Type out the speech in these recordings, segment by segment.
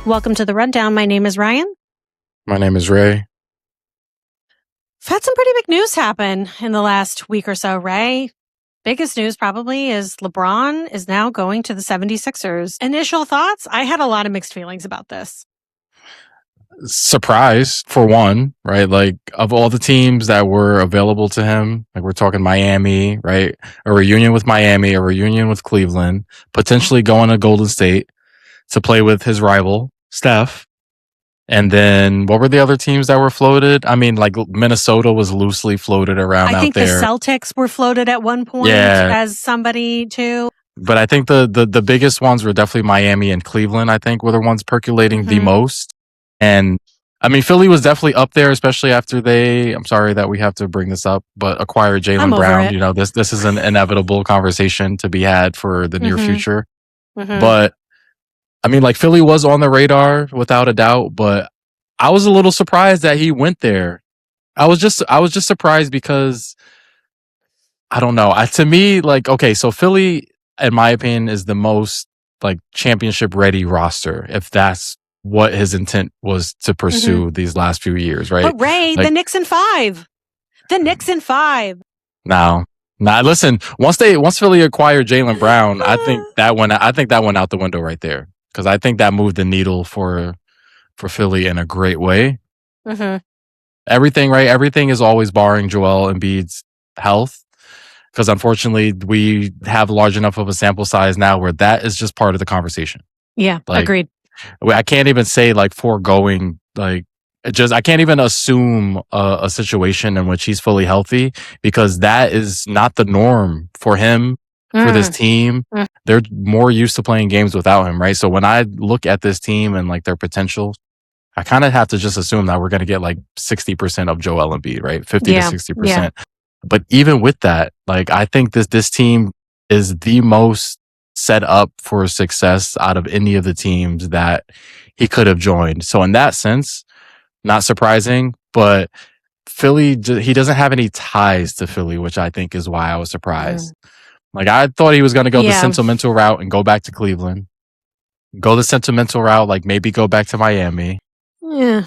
Welcome to the Rundown. My name is Ryan. My name is Ray. We've had some pretty big news happen in the last week or so, Ray. Biggest news probably is LeBron is now going to the 76ers. Initial thoughts? I had a lot of mixed feelings about this. Surprise, for one, right? Like, of all the teams that were available to him, like we're talking Miami, right? A reunion with Miami, a reunion with Cleveland, potentially going to Golden State to play with his rival, Steph. And then what were the other teams that were floated? I mean, like Minnesota was loosely floated around out there. I think the Celtics were floated at one point as somebody too. But I think the biggest ones were definitely Miami and Cleveland, I think, were the ones percolating the most. And I mean, Philly was definitely up there, especially after I'm sorry that we have to bring this up, but acquired Jaylen Brown. You know, this is an inevitable conversation to be had for the near future. But I mean, like, Philly was on the radar without a doubt, but I was a little surprised that he went there. I was just surprised because I don't know. To me, like, okay, so Philly, in my opinion, is the most like championship ready roster, if that's what his intent was to pursue these last few years, right? But Ray, like, the Knicks in 5. The Knicks in 5. Nah, listen, once Philly acquired Jaylen Brown, I think that went out the window right there. Because I think that moved the needle for Philly in a great way. Everything, right? Everything is always barring Joel Embiid's health. Because unfortunately, we have large enough of a sample size now where that is just part of the conversation. Yeah, like, agreed. I can't even say like foregoing, like, I can't even assume a situation in which he's fully healthy, because that is not the norm for him, for this team. They're more used to playing games without him, right? So when I look at this team and like their potential, I kind of have to just assume that we're going to get like 60% of Joel Embiid, right? 50 to 60%. Yeah. But even with that, like, I think this team is the most set up for success out of any of the teams that he could have joined. So in that sense, not surprising, but Philly, he doesn't have any ties to Philly, which I think is why I was surprised. Like, I thought he was going to go the sentimental route and go back to Cleveland. Go the sentimental route, like maybe go back to Miami. Yeah.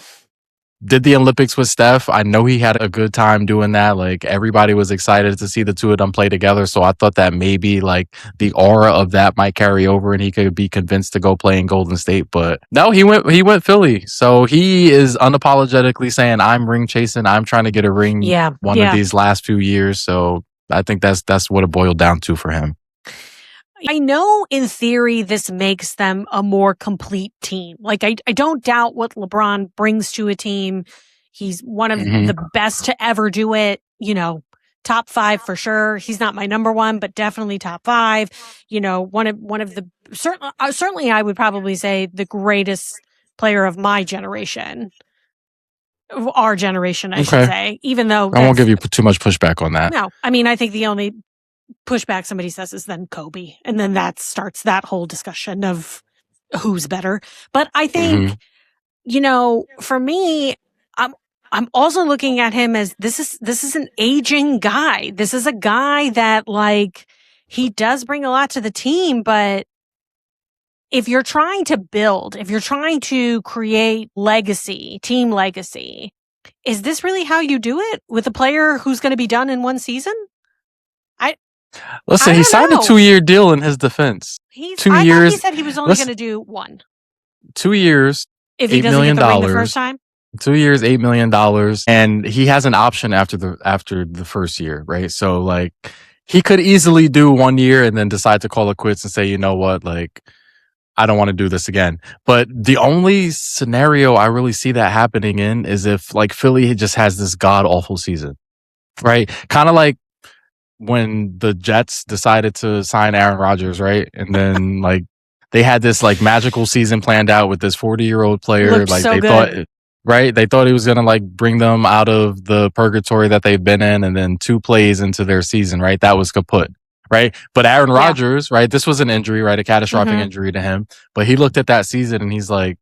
Did the Olympics with Steph. I know he had a good time doing that. Like, everybody was excited to see the two of them play together. So I thought that maybe like the aura of that might carry over and he could be convinced to go play in Golden State. But no, he went Philly. So he is unapologetically saying, I'm ring chasing. I'm trying to get a ring one of these last few years. So I think that's what it boiled down to for him. I know in theory this makes them a more complete team. Like, I don't doubt what LeBron brings to a team. He's one of the best to ever do it, you know, top 5 for sure. He's not my number 1, but definitely top 5. You know, one of the certainly I would probably say the greatest player of my generation. Our generation, I should say, even though I won't give you too much pushback on that. No, I mean, I think the only pushback somebody says is then Kobe. And then that starts that whole discussion of who's better. But I think, you know, for me, I'm also looking at him as this is an aging guy. This is a guy that, like, he does bring a lot to the team, but if you're trying to build, if you're trying to create legacy, team legacy, is this really how you do it with a player who's going to be done in one season? Listen, he signed a 2-year deal in his defense. 2 I years. Thought he said he was only going to do 1. 2 years. If he doesn't get the ring the first time. 2 years, $8 million, and he has an option after the first year, right? So like, he could easily do 1 year and then decide to call it quits and say, you know what, like, I don't want to do this again. But the only scenario I really see that happening in is if like Philly just has this god awful season, right? Kind of like when the Jets decided to sign Aaron Rodgers, right? And then like they had this like magical season planned out with this 40-year-old player. Looked like so they good. thought, right? They thought he was gonna like bring them out of the purgatory that they've been in, and then 2 plays into their season, right? That was kaput, right? But Aaron Rodgers, right? This was an injury, right? A catastrophic injury to him. But he looked at that season and he's like,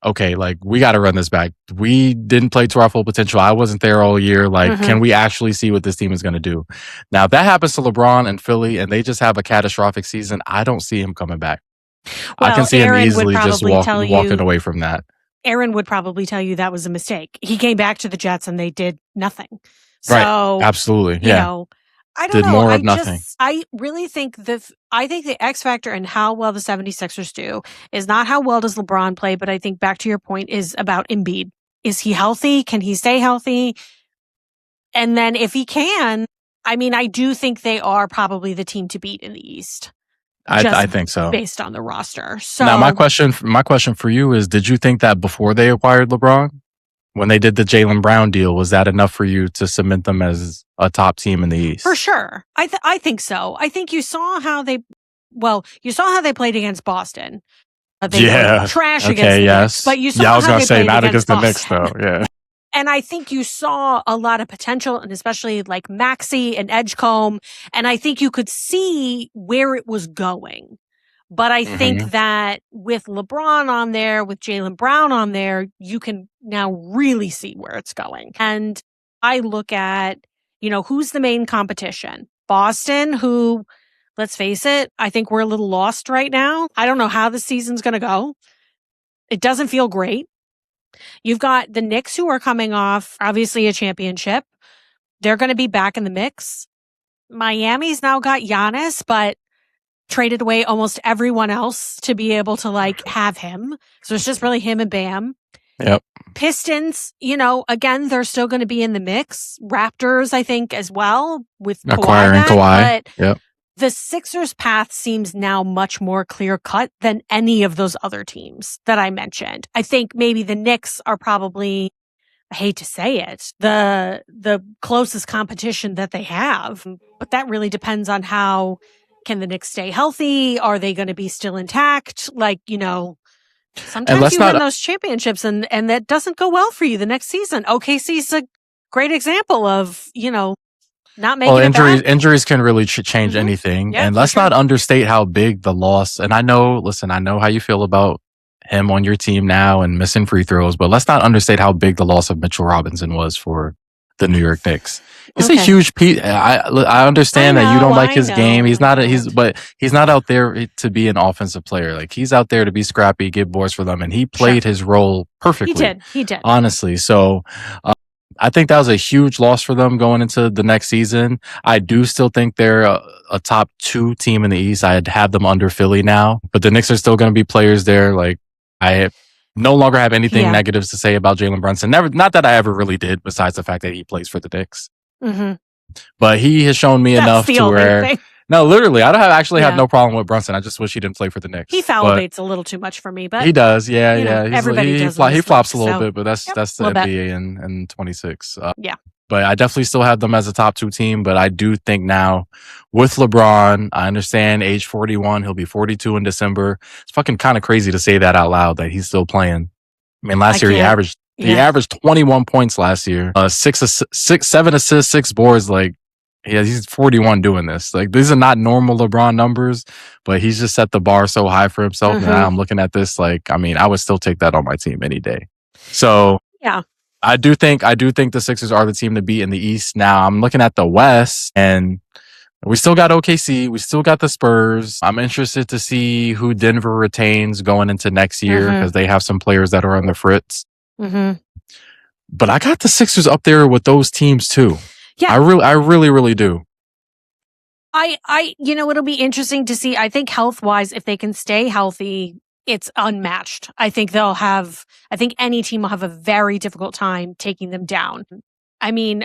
okay, like, we got to run this back. We didn't play to our full potential. I wasn't there all year. Like, can we actually see what this team is going to do? Now, if that happens to LeBron and Philly and they just have a catastrophic season, I don't see him coming back. I can Well, see him Aaron would easily just probably tell walking you. away from that. Aaron would probably tell you that was a mistake. He came back to the Jets and they did nothing. Right. So, Absolutely. you Yeah. know, I don't Did know. more of nothing. I really think I think the X factor and how well the 76ers do is not how well does LeBron play, but I think back to your point is about Embiid. Is he healthy? Can he stay healthy? And then if he can, I mean, I do think they are probably the team to beat in the East. I think so. Based on the roster. So now my question for you is, did you think that before they acquired LeBron, when they did the Jaylen Brown deal, was that enough for you to cement them as a top team in the East? For sure. I think so. I think you saw how they played against Boston. They were trash against the Knicks, but you saw I was how gonna they say played not against the Boston. Knicks though. Yeah. And I think you saw a lot of potential, and especially like Maxey and Edgecombe, and I think you could see where it was going. But I think that with LeBron on there, with Jaylen Brown on there, you can now really see where it's going. And I look at, who's the main competition? Boston, who, let's face it, I think we're a little lost right now. I don't know how the season's going to go. It doesn't feel great. You've got the Knicks, who are coming off, obviously, a championship. They're going to be back in the mix. Miami's now got Giannis, but traded away almost everyone else to be able to have him. So it's just really him and Bam. Yep. Pistons, again, they're still going to be in the mix. Raptors, I think, as well, with acquiring Kawhi. But yep. The Sixers' path seems now much more clear cut than any of those other teams that I mentioned. I think maybe the Knicks are probably, I hate to say it, the closest competition that they have. But that really depends on how can the Knicks stay healthy? Are they going to be still intact? Sometimes you win those championships and that doesn't go well for you the next season. OKC's a great example of, not making it back. Injuries can really change anything. Yeah, and let's not understate how big the loss. And I know how you feel about him on your team now and missing free throws, but let's not understate how big the loss of Mitchell Robinson was for the New York Knicks. It's a huge piece. I understand that you don't like his game. He's not out there to be an offensive player. Like, he's out there to be scrappy, give boards for them, and he played his role perfectly. He did. Honestly. So, I think that was a huge loss for them going into the next season. I do still think they're a top 2 team in the East. I'd have them under Philly now, but the Knicks are still going to be players there. Like, I no longer have anything negatives to say about Jalen Brunson. Not that I ever really did, besides the fact that he plays for the Knicks. Mm-hmm. But he has shown me enough to where. No, literally, I don't have no problem with Brunson. I just wish he didn't play for the Knicks. He foul baits a little too much for me, but he does. Yeah. Everybody does. He flops a little bit, but that's the NBA in 26. But I definitely still have them as a top 2 team. But I do think now with LeBron, I understand age 41, he'll be 42 in December. It's fucking kind of crazy to say that out loud, that he's still playing. I mean, last year he averaged 21 points last year, 7 assists, 6 boards. He's 41 doing this. These are not normal LeBron numbers, but he's just set the bar so high for himself. And now I'm looking at this I would still take that on my team any day. So yeah, I do think the Sixers are the team to beat in the East. Now I'm looking at the West, and we still got OKC. We still got the Spurs. I'm interested to see who Denver retains going into next year, because they have some players that are on the fritz. But I got the Sixers up there with those teams too. Yeah, I really do. It'll be interesting to see. I think health wise, if they can stay healthy, it's unmatched. I think any team will have a very difficult time taking them down. I mean,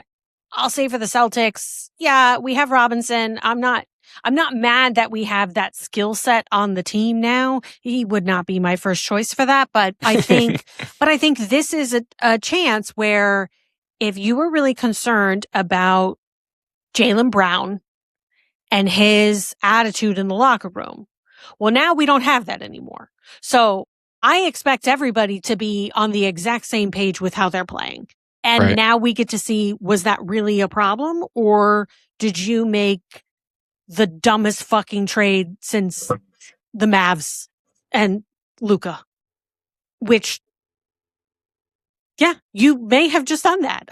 I'll say for the Celtics, yeah, we have Robinson. I'm not mad that we have that skill set on the team now. He would not be my first choice for that, but I think this is a chance where, if you were really concerned about Jaylen Brown and his attitude in the locker room, well, now we don't have that anymore. So I expect everybody to be on the exact same page with how they're playing. And now we get to see, was that really a problem? Or did you make the dumbest fucking trade since the Mavs and Luka? Which, yeah, you may have just done that.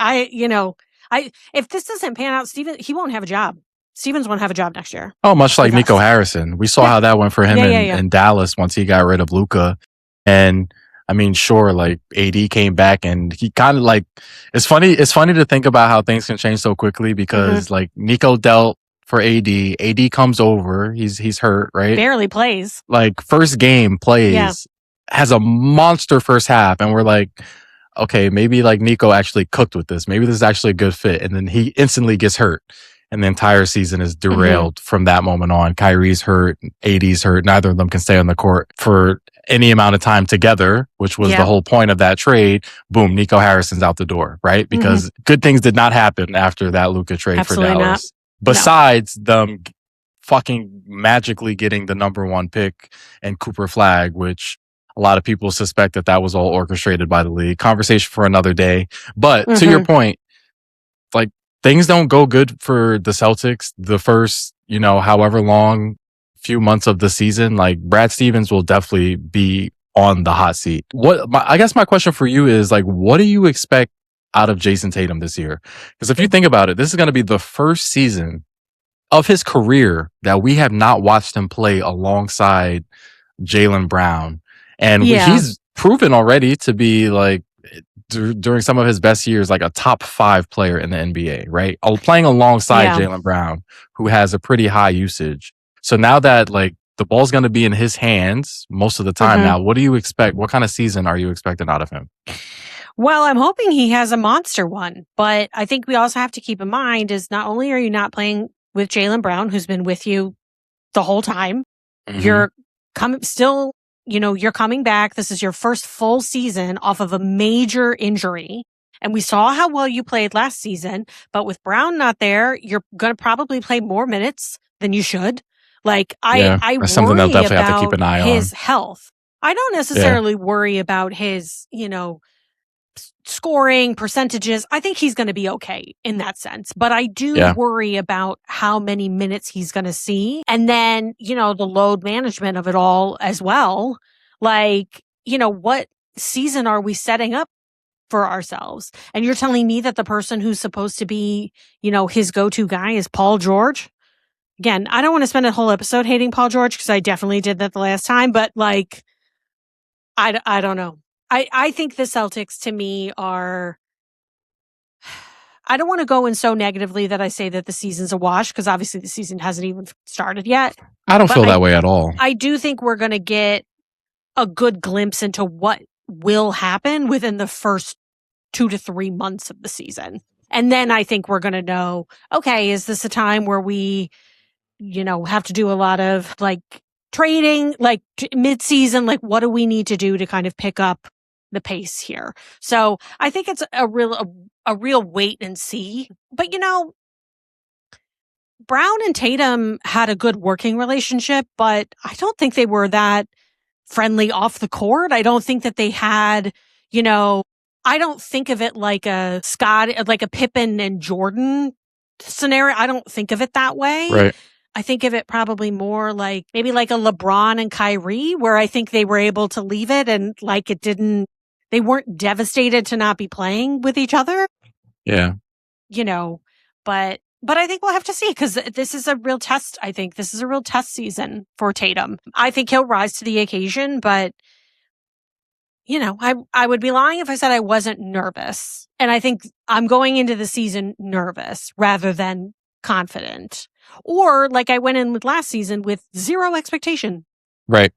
If this doesn't pan out, Steven, he won't have a job. Stevens won't have a job next year. Oh, much like with Nico us. Harrison. We saw how that went for him in Dallas once he got rid of Luka. And I mean, sure, like AD came back and he kind of like, it's funny to think about how things can change so quickly because like Nico dealt for AD comes over, he's hurt, right? Barely plays. Like first game plays, has a monster first half, and we're like, okay, maybe like Nico actually cooked with this. Maybe this is actually a good fit. And then he instantly gets hurt. And the entire season is derailed from that moment on. Kyrie's hurt, AD's hurt. Neither of them can stay on the court for any amount of time together, which was the whole point of that trade. Boom, Nico Harrison's out the door, right? Because good things did not happen after that Luka trade for Dallas. Not. Besides them fucking magically getting the number 1 pick and Cooper Flag, which a lot of people suspect that was all orchestrated by the league. Conversation for another day. But to your point, like things don't go good for the Celtics the first, however long few months of the season. Like Brad Stevens will definitely be on the hot seat. I guess my question for you is like, what do you expect out of Jason Tatum this year? Because if you think about it, this is going to be the first season of his career that we have not watched him play alongside Jaylen Brown. And he's proven already to be like, during some of his best years, like a top 5 player in the NBA, right? Playing alongside Jaylen Brown, who has a pretty high usage. So now that like the ball's going to be in his hands most of the time now, what do you expect? What kind of season are you expecting out of him? Well, I'm hoping he has a monster one, but I think we also have to keep in mind is not only are you not playing with Jaylen Brown, who's been with you the whole time, you're coming back. This is your first full season off of a major injury. And we saw how well you played last season, but with Brown not there, you're going to probably play more minutes than you should. Like I something worry they'll definitely about have to keep an eye his on. health. I don't necessarily worry about his, scoring percentages. I think he's going to be okay in that sense, but I do worry about how many minutes he's going to see. And then, the load management of it all as well. Like, what season are we setting up for ourselves? And you're telling me that the person who's supposed to be, his go-to guy is Paul George? Again, I don't want to spend a whole episode hating Paul George because I definitely did that the last time, but like, I don't know. I think the Celtics to me are, I don't want to go in so negatively that I say that the season's a wash because obviously the season hasn't even started yet. I don't feel that way at all. I do think we're going to get a good glimpse into what will happen within the first 2 to 3 months of the season. And then I think we're going to know, okay, is this a time where we, have to do a lot of like trading, like mid-season, like what do we need to do to kind of pick up the pace here? So I think it's a real wait and see. But Brown and Tatum had a good working relationship, but I don't think they were that friendly off the court. I don't think that they had, I don't think of it like a Pippen and Jordan scenario. I don't think of it that way. Right. I think of it probably more like maybe like a LeBron and Kyrie, where I think they were able to leave it and like they weren't devastated to not be playing with each other. Yeah. But I think we'll have to see because this is a real test. I think this is a real test season for Tatum. I think he'll rise to the occasion, but I would be lying if I said I wasn't nervous. And I think I'm going into the season nervous rather than confident. Or like I went in with last season with zero expectation. Right.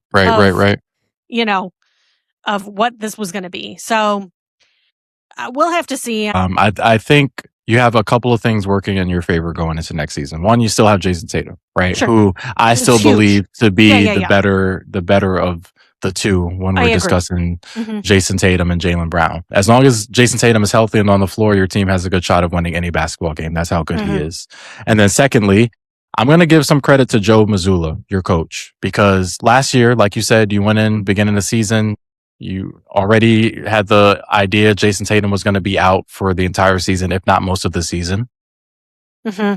Of what this was going to be. So we'll have to see. I think you have a couple of things working in your favor going into next season. One, you still have Jason Tatum, right? Sure. Who I still believe to be the better of the two when we're discussing Jason Tatum and Jaylen Brown. As long as Jason Tatum is healthy and on the floor, your team has a good shot of winning any basketball game. That's how good he is. And then secondly, I'm going to give some credit to Joe Mazzulla, your coach, because last year, like you said, you went in beginning of the season. You already had the idea Jason Tatum was going to be out for the entire season, if not most of the season.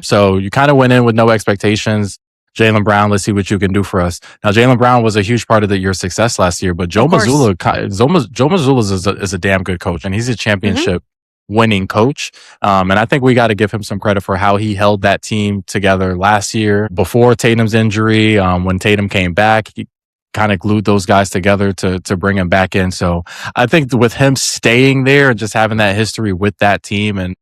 So you kind of went in with no expectations. Jaylen Brown, let's see what you can do for us. Now, Jaylen Brown was a huge part of your success last year, but Joe Mazzulla is a damn good coach, and he's a championship winning coach. And I think we got to give him some credit for how he held that team together last year before Tatum's injury. When Tatum came back, he kind of glued those guys together to bring him back in. So I think with him staying there and just having that history with that team and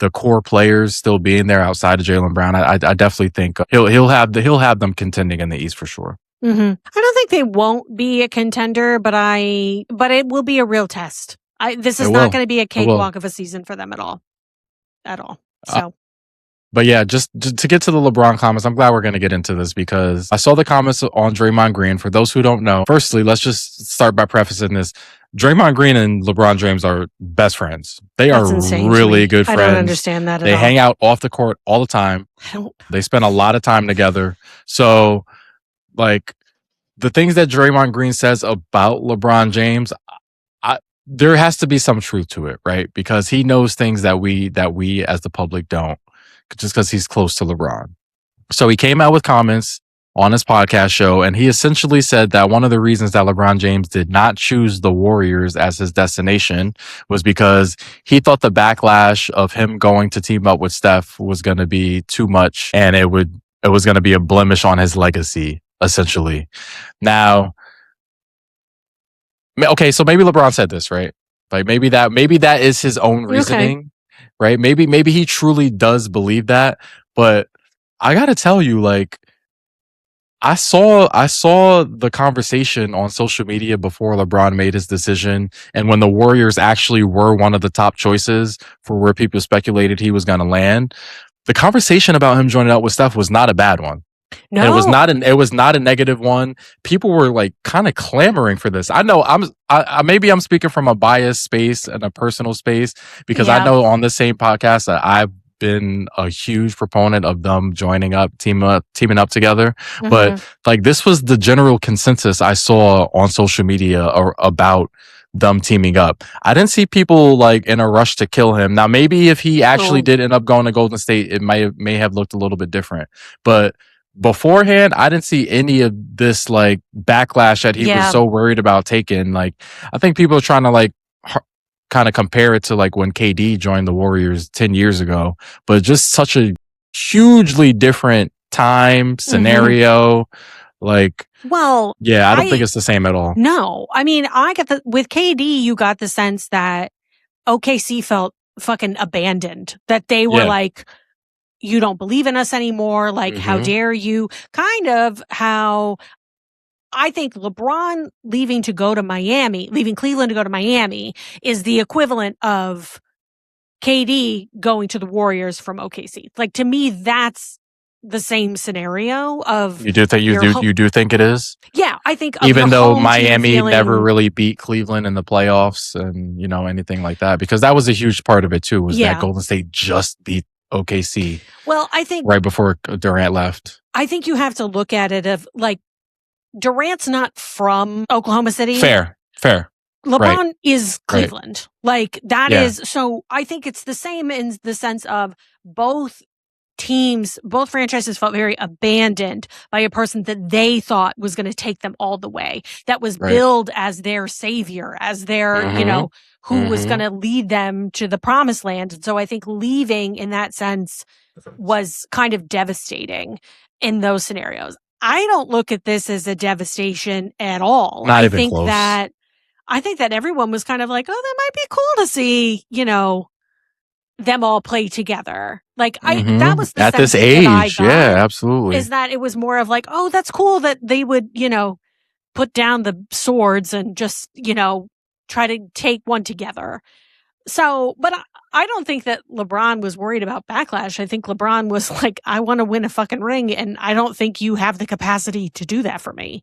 the core players still being there outside of Jaylen Brown, I definitely think he'll have them contending in the East for sure. Mm-hmm. I don't think they won't be a contender, but it will be a real test. This is not going to be a cakewalk of a season for them at all. So. But yeah, just to get to the LeBron comments, I'm glad we're going to get into this because I saw the comments on Draymond Green. For those who don't know, firstly, let's just start by prefacing this. Draymond Green and LeBron James are best friends. They are really good friends. I don't understand that at all. They hang out off the court all the time. They spend a lot of time together. So, like, the things that Draymond Green says about LeBron James, there has to be some truth to it, right? Because he knows things that we as the public don't, just because he's close to LeBron. So he came out with comments on his podcast show, and he essentially said that one of the reasons that LeBron James did not choose the Warriors as his destination was because he thought the backlash of him going to team up with Steph was going to be too much, and it was going to be a blemish on his legacy, essentially. Now, okay, so maybe LeBron said this, right? Like maybe that is his own reasoning, right? Maybe he truly does believe that, but I got to tell you, like, I saw the conversation on social media before LeBron made his decision, and when the Warriors actually were one of the top choices for where people speculated he was going to land. The conversation about him joining up with Steph was not a bad one. No, and it was not a negative one. People were like kind of clamoring for this. I know maybe I'm speaking from a biased space and a personal space because I know on the same podcast that I've been a huge proponent of them teaming up together. Mm-hmm. But like this was the general consensus I saw on social media about them teaming up. I didn't see people like in a rush to kill him. Now, maybe if he actually did end up going to Golden State, it may have looked a little bit different. But beforehand, I didn't see any of this like backlash that he was so worried about taking. Like, I think people are trying to like kind of compare it to like when KD joined the Warriors 10 years ago, but just such a hugely different time scenario. Mm-hmm. Like, well, yeah, I don't think it's the same at all. No, I mean, with KD, you got the sense that OKC felt fucking abandoned, that they were like, you don't believe in us anymore. Like, how dare you? Kind of how I think LeBron leaving Cleveland to go to Miami is the equivalent of KD going to the Warriors from OKC. Like, to me, that's the same scenario of. You do think it is? Yeah, I think even though Miami never really beat Cleveland in the playoffs and, you know, anything like that, because that was a huge part of it too, was that Golden State just beat OKC. Well, I think right before Durant left. I think you have to look at it of like Durant's not from Oklahoma City. Fair. LeBron is Cleveland. Like that is, so I think it's the same in the sense of both franchises felt very abandoned by a person that they thought was going to take them all the way, that was billed as their savior, as their, you know, who was going to lead them to the promised land. And so I think leaving in that sense was kind of devastating in those scenarios. I don't look at this as a devastation at all. Not even close. I think that everyone was kind of like, oh, that might be cool to see, you know, them all play together. Like that was the at this age. Yeah, absolutely. Is that it was more of like, oh, that's cool that they would, you know, put down the swords and just, you know, try to take one together. So, but I don't think that LeBron was worried about backlash. I think LeBron was like, I want to win a fucking ring, and I don't think you have the capacity to do that for me.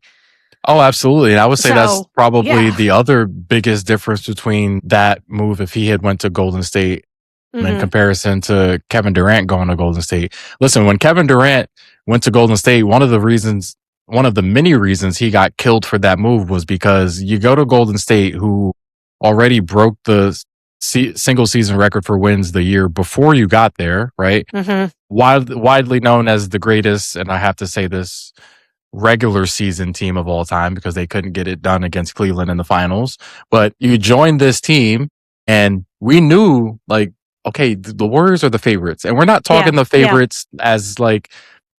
Oh, absolutely. And I would say that's probably the other biggest difference between that move if he had went to Golden State in comparison to Kevin Durant going to Golden State. Listen, when Kevin Durant went to Golden State, one of the many reasons he got killed for that move was because you go to Golden State, who already broke the single season record for wins the year before you got there, right? Widely known as the greatest, and I have to say this, regular season team of all time because they couldn't get it done against Cleveland in the finals. But you joined this team And we knew, like, okay, the Warriors are the favorites. And we're not talking the favorites as like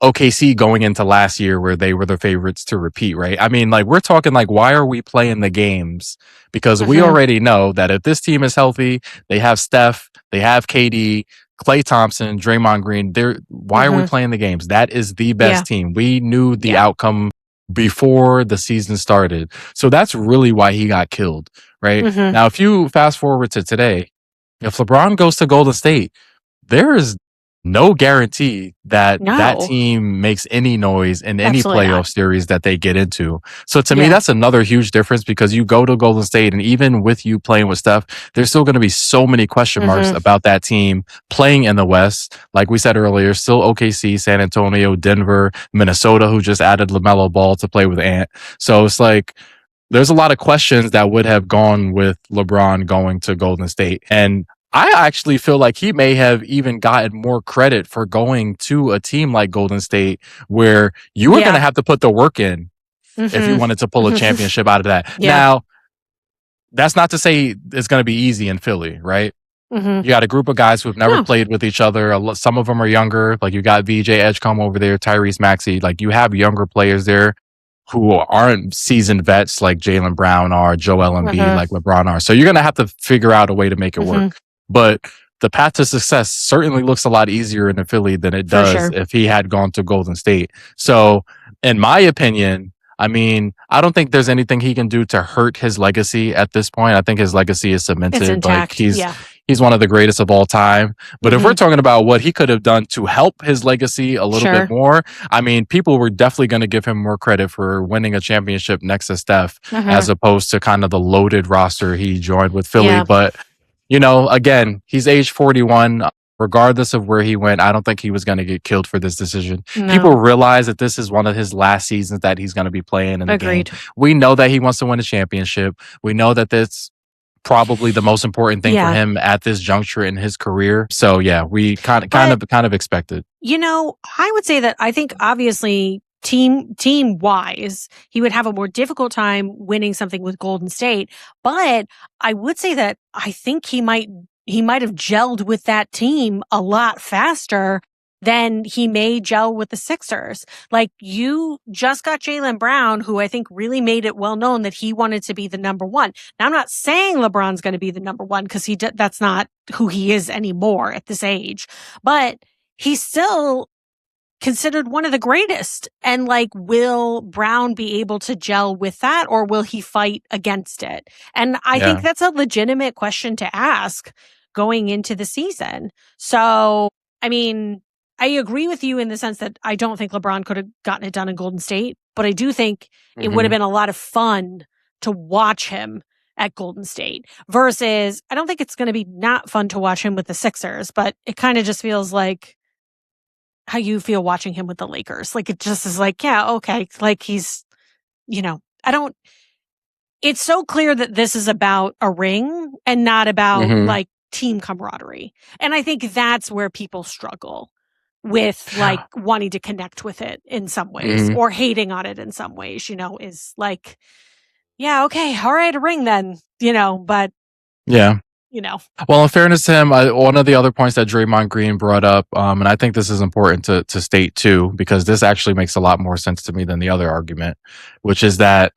OKC going into last year where they were the favorites to repeat, right? I mean, like, we're talking like, why are we playing the games? Because we already know that if this team is healthy, they have Steph, they have KD, Klay Thompson, Draymond Green. Why are we playing the games? That is the best team. We knew the outcome before the season started. So that's really why he got killed, right? Now, if you fast forward to today, if LeBron goes to Golden State, there is no guarantee that that team makes any noise in any playoff series that they get into. So to me, that's another huge difference, because you go to Golden State, and even with you playing with Steph, there's still going to be so many question marks about that team playing in the West. Like we said earlier, still OKC, San Antonio, Denver, Minnesota, who just added LaMelo Ball to play with Ant. So it's like, there's a lot of questions that would have gone with LeBron going to Golden State. And I actually feel like he may have even gotten more credit for going to a team like Golden State, where you were going to have to put the work in if you wanted to pull a championship out of that. Now, that's not to say it's going to be easy in Philly, right? You got a group of guys who have never played with each other. Some of them are younger. Like, you got VJ Edgecombe over there, Tyrese Maxey. Like, you have younger players there who aren't seasoned vets like Jaylen Brown are, Joel Embiid, like LeBron are. So you're going to have to figure out a way to make it work. But the path to success certainly looks a lot easier in Philly than it does if he had gone to Golden State. So in my opinion, I mean, I don't think there's anything he can do to hurt his legacy at this point. I think his legacy is cemented. It's intact. Like, he's one of the greatest of all time. But if we're talking about what he could have done to help his legacy a little bit more, I mean, people were definitely going to give him more credit for winning a championship next to Steph, as opposed to kind of the loaded roster he joined with Philly. But, you know, again, he's age 41. Regardless of where he went, I don't think he was going to get killed for this decision. People realize that this is one of his last seasons that he's going to be playing in the game. We know that he wants to win a championship. We know that that's probably the most important thing for him at this juncture in his career. So yeah, we kind of expected. You know, I would say that I think obviously team wise, he would have a more difficult time winning something with Golden State. But I would say that I think he might have gelled with that team a lot faster than he may gel with the Sixers. Like, you just got Jaylen Brown, who I think really made it well known that he wanted to be the number one. Now, I'm not saying LeBron's going to be the number one, because that's not who he is anymore at this age, but he's still considered one of the greatest. And like, will Brown be able to gel with that, or will he fight against it? And I think that's a legitimate question to ask going into the season. So, I mean, I agree with you in the sense that I don't think LeBron could have gotten it done in Golden State, but I do think it would have been a lot of fun to watch him at Golden State, versus I don't think it's going to be not fun to watch him with the Sixers, but it kind of just feels like how you feel watching him with the Lakers. Like, it just is like, yeah, okay. Like, he's, you know, it's so clear that this is about a ring and not about like team camaraderie. And I think that's where people struggle with, like, wanting to connect with it in some ways or hating on it in some ways, you know, is like, yeah, okay, all right, a ring then, you know, but you know. Well, in fairness to him, one of the other points that Draymond Green brought up, and I think this is important to state too, because this actually makes a lot more sense to me than the other argument, which is that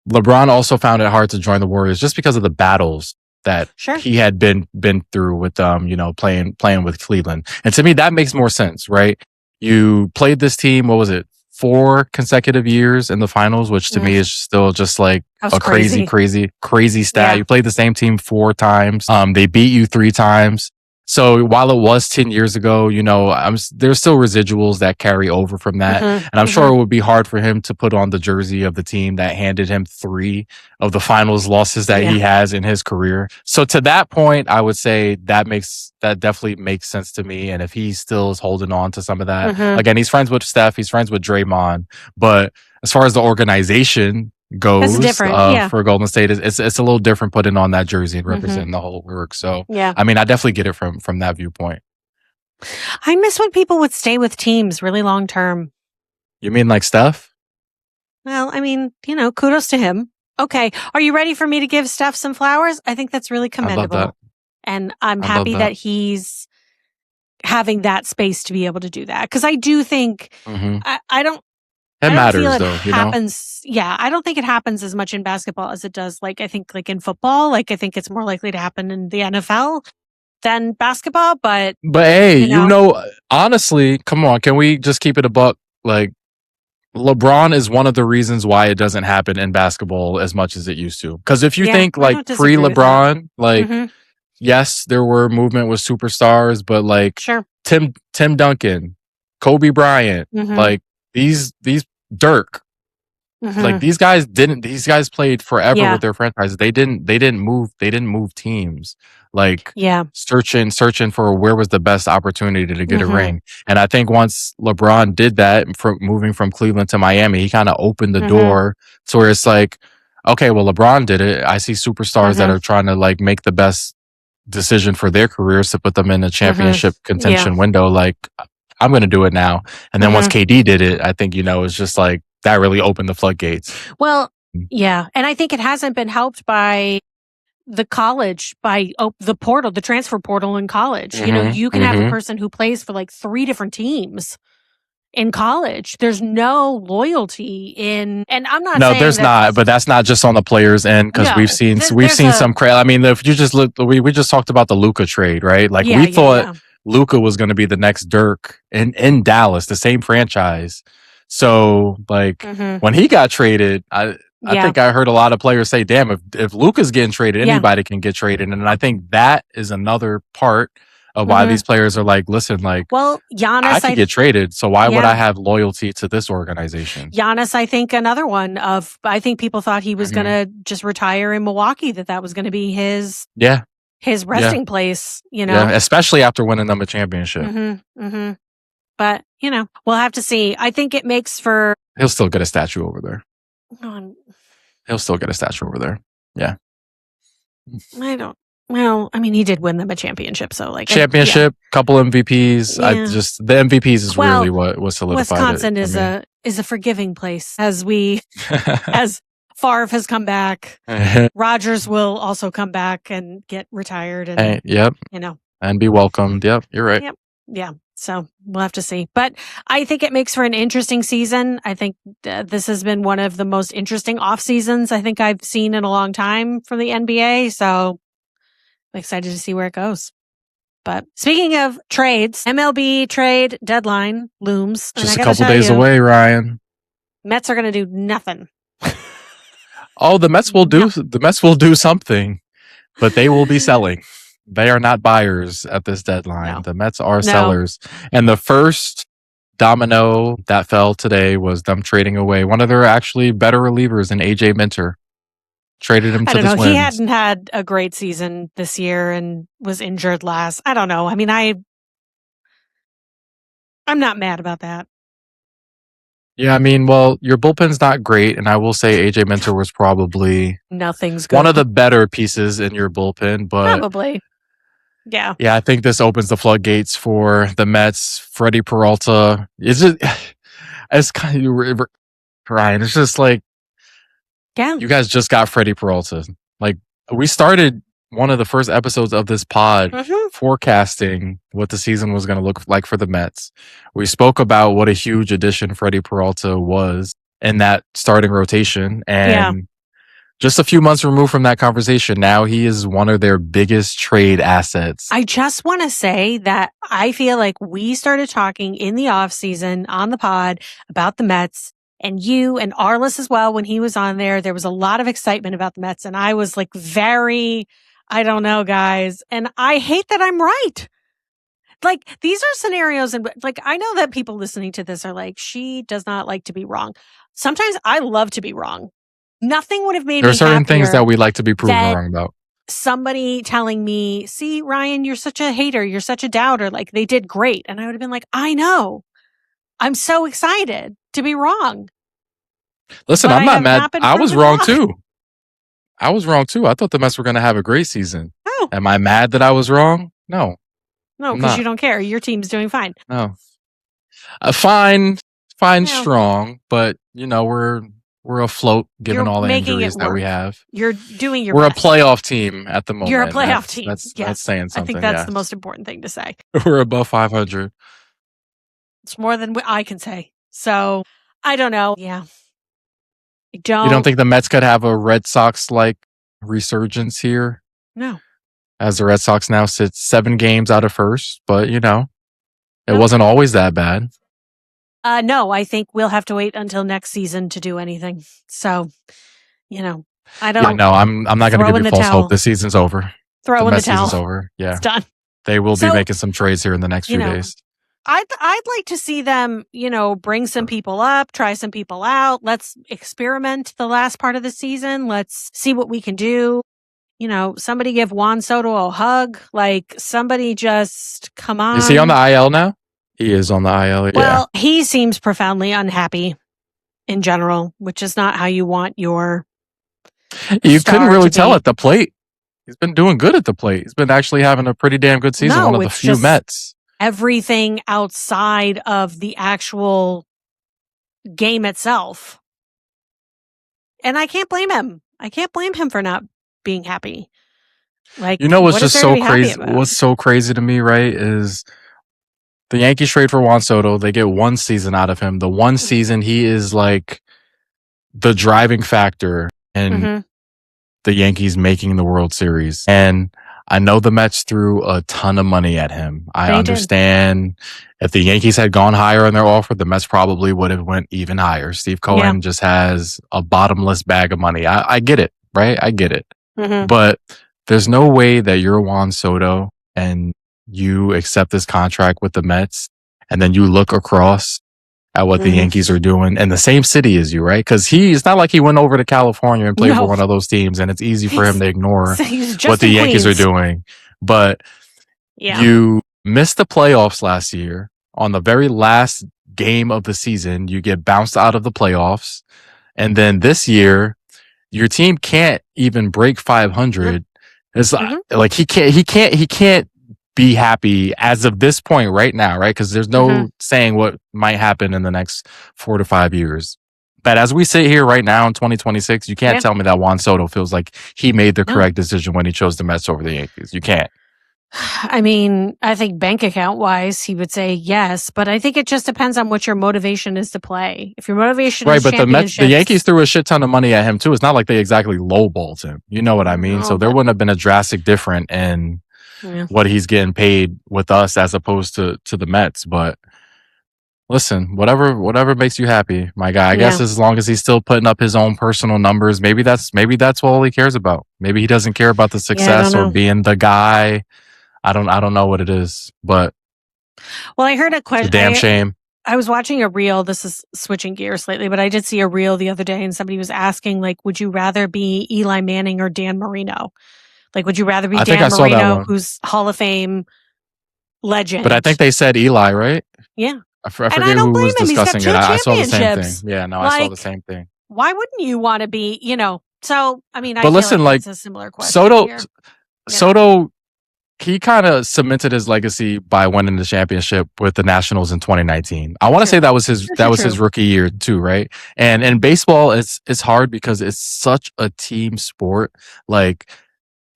LeBron also found it hard to join the Warriors just because of the battles that he had been through with you know, playing with Cleveland. And to me, that makes more sense, right? You played this team, what was it, 4 consecutive years in the finals, which to me is still just like a crazy stat. You played the same team 4 times. They beat you 3 times. So while it was 10 years ago, you know, there's still residuals that carry over from that. And I'm sure it would be hard for him to put on the jersey of the team that handed him 3 of the finals losses that he has in his career. So to that point, I would say that definitely makes sense to me. And if he still is holding on to some of that, again, he's friends with Steph, he's friends with Draymond, but as far as the organization goes for Golden State, it's a little different putting on that jersey and representing the whole work. So I mean, I definitely get it from that viewpoint. I miss when people would stay with teams really long term. You mean like Steph? Well, I mean, you know, kudos to him. Okay, are you ready for me to give Steph some flowers? I think that's really commendable. I love that. And I'm I love happy that. that he's having that space to be able to do that. Because I do think Mm-hmm. I don't It I don't feel matters, it though, you know? happens. Yeah, I don't think it happens as much in basketball as it does. Like I think like in football, like I think it's more likely to happen in the NFL than basketball. But But hey, you know, honestly, come on, can we just keep it a buck? Like, LeBron is one of the reasons why it doesn't happen in basketball as much as it used to. Because if you yeah, think I like don't pre disagree with that. LeBron, like, Mm-hmm. yes, there were movement with superstars, but like Sure. Tim Duncan, Kobe Bryant, Mm-hmm. like these Dirk, like Mm-hmm. these guys played forever Yeah. with their franchises. They didn't move teams, like Yeah. searching for where was the best opportunity to get a Mm-hmm. ring. And I think once LeBron did that, from moving from Cleveland to Miami, he kind of opened the Mm-hmm. door to where it's like, okay, well, LeBron did it. I see superstars that Mm-hmm. are trying to like make the best decision for their careers to put them in a Mm-hmm. championship Yeah. contention window. Like, I'm going to do it now. And then once Mm-hmm. KD did it, I think, it's just like that really opened the floodgates. Well, yeah. And I think it hasn't been helped by the college, by the portal, the transfer portal in college. Mm-hmm, You can have a mm-hmm. person who plays for like 3 different teams in college. There's no loyalty in, and I'm not No, saying there's not, that's, but that's not just on the players' end because no, we've there's seen a, some crazy. I mean, if you just look, we just talked about the Luca trade, right? Like yeah, we yeah, thought yeah. Luca was going to be the next Dirk in Dallas, the same franchise. So like Mm-hmm. when he got traded, I Yeah. think I heard a lot of players say, "Damn, if Luca's getting traded, Yeah. anybody can get traded." And I think that is another part of why Mm-hmm. these players are like, "Listen, like Well, I could get traded, so why would yeah. I have loyalty to this organization?" Giannis, I think another one of, I think people thought he was going Mhm. to just retire in Milwaukee, that was going to be his Yeah, yeah. resting place, Yeah, especially after winning them a championship. Mm-hmm. Mm-hmm. But, we'll have to see. I think it makes for, He'll still get a statue over there. oh, He'll still get a statue over there. Yeah. I don't, well, I mean, he did win them a championship. So like, Championship, couple MVPs. Yeah. The MVPs is Well, really what solidified Wisconsin it. is a forgiving place as Favre has come back. Rodgers will also come back and get retired and, yep. And be welcomed. Yep. You're right. Yep. Yeah. So we'll have to see. But I think it makes for an interesting season. I think this has been one of the most interesting off seasons I think I've seen in a long time from the NBA. So I'm excited to see where it goes. But speaking of trades, MLB trade deadline looms. Just a couple days away, Ryan. Mets are going to do nothing. Oh, the Mets will do something, but they will be selling. They are not buyers at this deadline. No. The Mets are sellers. And the first domino that fell today was them trading away one of their actually better relievers in AJ Minter. Traded him to the Twins. He hadn't had a great season this year and was injured last. I don't know. I mean, I'm not mad about that. Yeah, I mean, well, your bullpen's not great, and I will say AJ Minter was probably nothing's good. One of the better pieces in your bullpen, but probably. Yeah. Yeah, I think this opens the floodgates for the Mets. Freddie Peralta. It's kind of Ryan. It's just like, yeah, you guys just got Freddie Peralta. Like, we started one of the first episodes of this pod forecasting what the season was going to look like for the Mets. We spoke about what a huge addition Freddie Peralta was in that starting rotation, and just a few months removed from that conversation, now he is one of their biggest trade assets. I just want to say that I feel like we started talking in the off season on the pod about the Mets, and you and Arliss as well. When he was on there was a lot of excitement about the Mets, and I was like I don't know, guys. And I hate that I'm right. Like, these are scenarios, and like, I know that people listening to this are like, she does not like to be wrong. Sometimes I love to be wrong. Nothing would have made me There are certain things that we like to be proven wrong about. Somebody telling me, see, Ryan, you're such a hater. You're such a doubter. Like, they did great. And I would have been like, I know. I'm so excited to be wrong. Listen, I'm not mad. I was wrong too. I was wrong too. I thought the Mets were going to have a great season. Oh. Am I mad that I was wrong? No. No, because you don't care. Your team's doing fine. No. Fine, strong, but we're We're afloat given You're all the making it injuries that we work. have. You're doing your We're best. a playoff team at the moment. You're a playoff team. That's Yes. saying I think something. that's the Yes. most important thing to say. We're above 500. It's more than I can say. So I don't know. Yeah. You don't think the Mets could have a Red Sox-like resurgence here? No. As the Red Sox now sit 7 games out of first, but it No. wasn't always that bad. No, I think we'll have to wait until next season to do anything. So, I don't. Yeah, no, I'm not going to give you false hope. This season's over. Throw in the towel. Season's over. Yeah, it's done. They will be making some trades here in the next few days. I'd like to see them, bring some people up, try some people out. Let's experiment the last part of the season. Let's see what we can do. Somebody give Juan Soto a hug. Like, somebody just come on. Is he on the IL now? He is on the IL. Well, he seems profoundly unhappy in general, which is not how you want your. You couldn't really tell at the plate. He's been doing good at the plate. He's been actually having a pretty damn good season. One of the few Mets. Everything outside of the actual game itself. And I can't blame him. I can't blame him for not being happy. Like, what's just so crazy? What's so crazy to me, right, is the Yankees trade for Juan Soto. They get 1 season out of him. The 1 season, he is like the driving factor in the Yankees making the World Series. And I know the Mets threw a ton of money at him. I understand if the Yankees had gone higher on their offer, the Mets probably would have went even higher. Steve Cohen just has a bottomless bag of money. I get it, right? I get it. But there's no way that you're Juan Soto and you accept this contract with the Mets and then you look across at what the Yankees are doing in the same city as you, right? Because it's not like he went over to California and played for one of those teams, and it's easy for him to ignore what the Yankees are doing. But you missed the playoffs last year. On the very last game of the season, you get bounced out of the playoffs. And then this year, your team can't even break 500. It's like he can't be happy as of this point right now, right? Because there's no saying what might happen in the next 4 to 5 years. But as we sit here right now in 2026, you can't tell me that Juan Soto feels like he made the correct decision when he chose the Mets over the Yankees. You can't. I mean, I think bank account wise, he would say yes, but I think it just depends on what your motivation is to play. If your motivation is but the Yankees threw a shit ton of money at him too. It's not like they exactly lowballed him. You know what I mean? So there wouldn't have been a drastic difference in what he's getting paid with us as opposed to the Mets. But listen, whatever makes you happy, my guy. I guess as long as he's still putting up his own personal numbers, maybe that's all he cares about. Maybe he doesn't care about the success or being the guy. I don't know what it is, but I heard a question. It's a damn shame. I was watching a reel. This is switching gears slightly, but I did see a reel the other day, and somebody was asking, like, would you rather be Eli Manning or Dan Marino? Like, would you rather be Dan Marino, who's Hall of Fame legend? But I think they said Eli, right? Yeah. I forget who was discussing it. I saw the same thing. Yeah, no, I saw the same thing. Why wouldn't you want to be, So, I mean, I feel like it's a similar question Soto, he kind of cemented his legacy by winning the championship with the Nationals in 2019. I want to say that was his rookie year too, right? And in baseball, it's hard because it's such a team sport. Like,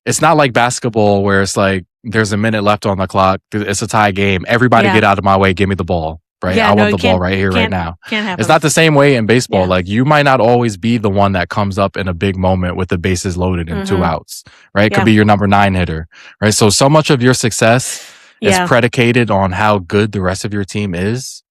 it's not like basketball where it's like there's a minute left on the clock. It's a tie game. Everybody get out of my way. Give me the ball. Right? I want the ball right here, right now. It's not the same way in baseball. Yeah. Like, you might not always be the one that comes up in a big moment with the bases loaded and 2 outs, right? It could be your number 9 hitter, right? So much of your success is predicated on how good the rest of your team is.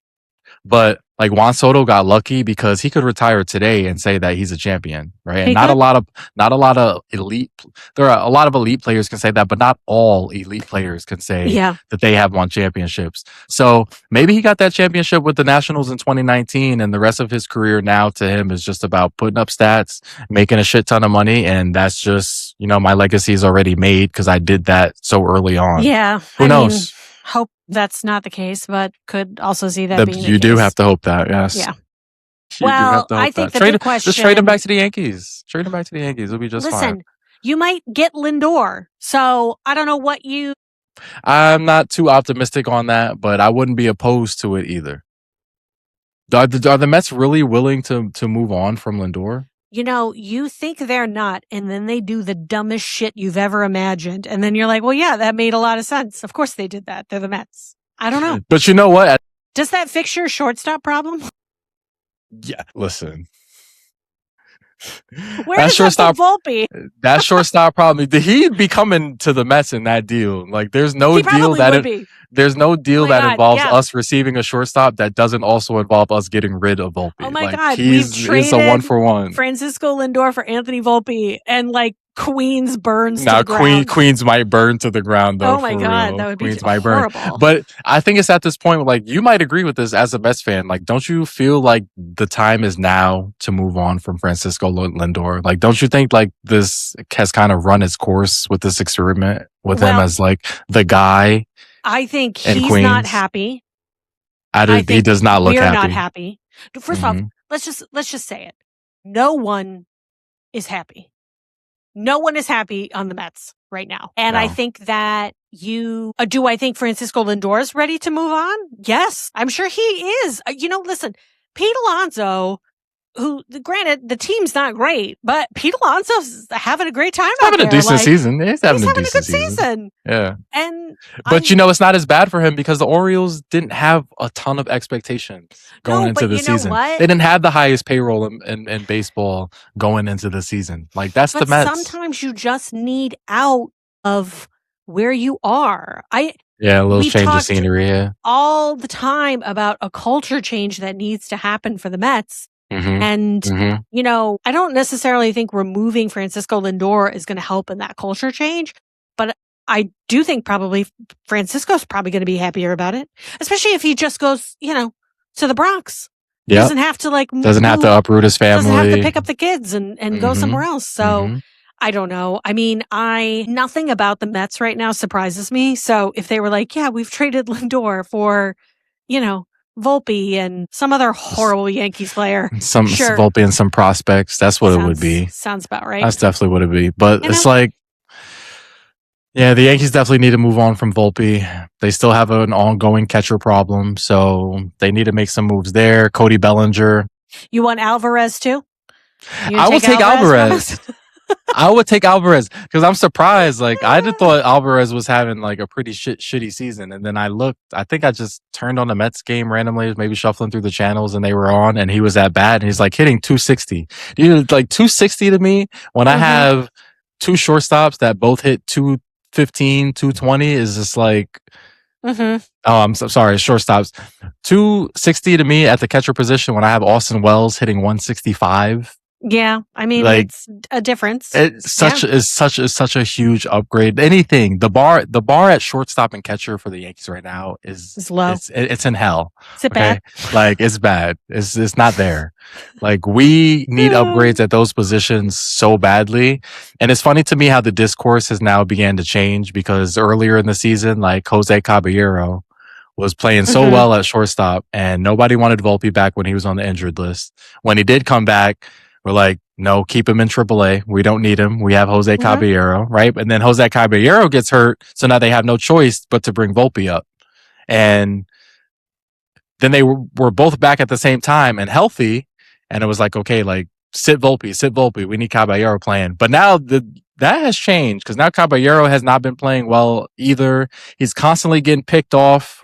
But like, Juan Soto got lucky because he could retire today and say that he's a champion, right? And not a lot of elite. There are a lot of elite players can say that, but not all elite players can say that they have won championships. So maybe he got that championship with the Nationals in 2019, and the rest of his career now to him is just about putting up stats, making a shit ton of money, and that's just, my legacy is already made because I did that so early on. Yeah, who knows? Hope that's not the case, but could also see that being the case. You do have to hope that, yes. Yeah. Well, I think the big question... Just trade him back to the Yankees. Trade him back to the Yankees. It'll be just fine. Listen, you might get Lindor, so I don't know what you... I'm not too optimistic on that, but I wouldn't be opposed to it either. Are the Mets really willing to move on from Lindor? You think they're not, and then they do the dumbest shit you've ever imagined. And then you're like, well, yeah, that made a lot of sense. Of course they did that. They're the Mets. I don't know. But you know what? Does that fix your shortstop problem? Yeah, listen. Where does that put Volpe? That shortstop problem. He'd be coming to the Mets in that deal. Like, there's no deal that involves us receiving a shortstop that doesn't also involve us getting rid of Volpe. Oh my God, he's a 1-for-1. Francisco Lindor for Anthony Volpe, and like Queens burns to the ground. Queens might burn to the ground though. Oh my God, real. That would Queens be horrible. Burn. But I think it's at this point, like, you might agree with this as a Mets fan. Like, don't you feel like the time is now to move on from Francisco Lindor? Like, don't you think like this has kind of run its course with this experiment with him as like the guy? I think he's not happy. He does not look happy. We're not happy. First off, let's just say it. No one is happy. No one is happy on the Mets right now. And I think that do I think Francisco Lindor is ready to move on? Yes, I'm sure he is. Listen, Pete Alonso, who, granted, the team's not great, but Pete Alonso's having a great time out there. Having a decent season. He's having a good season. Yeah. But it's not as bad for him because the Orioles didn't have a ton of expectations going into the season. They didn't have the highest payroll in baseball going into the season. Like, that's the Mets. Sometimes you just need out of where you are. A little change of scenery. Yeah. All the time about a culture change that needs to happen for the Mets. And, I don't necessarily think removing Francisco Lindor is going to help in that culture change, but I do think probably Francisco's probably going to be happier about it, especially if he just goes, to the Bronx. He doesn't have to have to uproot his family. Doesn't have to pick up the kids and go somewhere else. So I don't know. I mean, nothing about the Mets right now surprises me. So if they were like, yeah, we've traded Lindor for, Volpe and some other horrible Yankees player. Sure. Volpe and some prospects. That's what it would be. Sounds about right. That's definitely what it would be. But it's like, the Yankees definitely need to move on from Volpe. They still have an ongoing catcher problem, so they need to make some moves there. Cody Bellinger. You want Alvarez too? I will take Alvarez. I would take Alvarez because I'm surprised. Like, I just thought Alvarez was having like a pretty shitty season. And then I think I just turned on the Mets game randomly, maybe shuffling through the channels, and they were on, and he was that bad. And he's like hitting 260. Dude, like 260 to me, when I have two shortstops that both hit 215, 220 is just like, oh, I'm so sorry, shortstops. 260 to me at the catcher position when I have Austin Wells hitting 165. Yeah, I mean, like, it's a difference. It's such a huge upgrade. Anything, the bar at shortstop and catcher for the Yankees right now is low. It's in hell. Is it bad? Like, it's bad. It's not there. Like, we need upgrades at those positions so badly. And it's funny to me how the discourse has now began to change, because earlier in the season, like, Jose Caballero was playing so well at shortstop, and nobody wanted Volpe back when he was on the injured list. When he did come back, we're like, no, keep him in AAA. We don't need him. We have Jose Caballero, right? And then Jose Caballero gets hurt, so now they have no choice but to bring Volpe up. And then they were both back at the same time and healthy, and it was like, okay, like, sit Volpe. We need Caballero playing. But now that has changed, because now Caballero has not been playing well either. He's constantly getting picked off,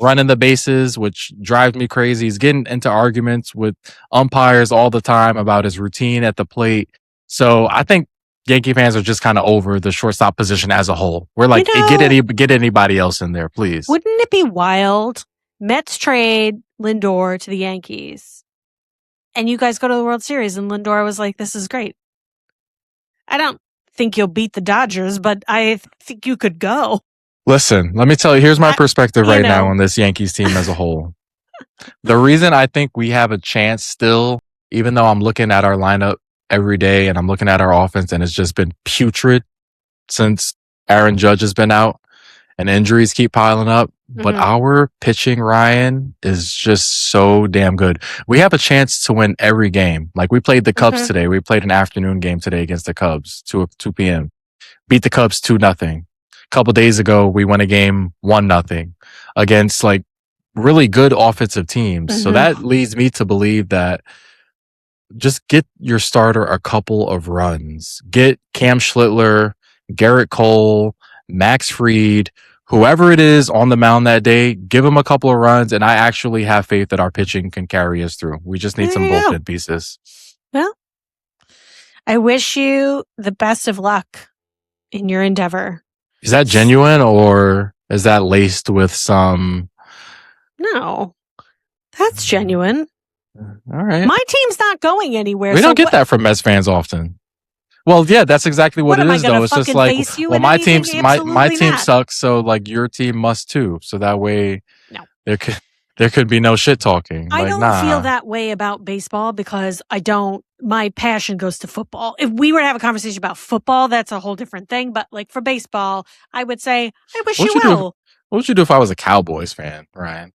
running the bases, which drives me crazy. He's getting into arguments with umpires all the time about his routine at the plate. So I think Yankee fans are just kind of over the shortstop position as a whole. We're like, get anybody else in there, please. Wouldn't it be wild? Mets trade Lindor to the Yankees, and you guys go to the World Series, and Lindor was like, this is great. I don't think you'll beat the Dodgers, but I think you could go. Listen, let me tell you, here's my perspective right now on this Yankees team as a whole. The reason I think we have a chance still, even though I'm looking at our lineup every day and I'm looking at our offense and it's just been putrid since Aaron Judge has been out and injuries keep piling up, but our pitching, Ryan, is just so damn good. We have a chance to win every game. Like, we played the Cubs today. We played an afternoon game today against the Cubs, 2 p.m. Beat the Cubs 2-0. A couple days ago, we won a game 1-0 against, like, really good offensive teams. So that leads me to believe that just get your starter a couple of runs. Get Cam Schlittler, Garrett Cole, Max Fried, whoever it is on the mound that day, give him a couple of runs, and I actually have faith that our pitching can carry us through. We just need some bullpen pieces. Well, I wish you the best of luck in your endeavor. Is that genuine, or is that laced with some... No, that's genuine. All right. My team's not going anywhere. We don't get that from Mets fans often. Well, yeah, that's exactly what it is, though. It's just like, well, my team sucks, so like your team must too. So that way, there could be no shit talking. I don't feel that way about baseball because my passion goes to football. If we were to have a conversation about football, that's a whole different thing. But like for baseball, I would say, I wish you well. What would you do if I was a Cowboys fan, Ryan?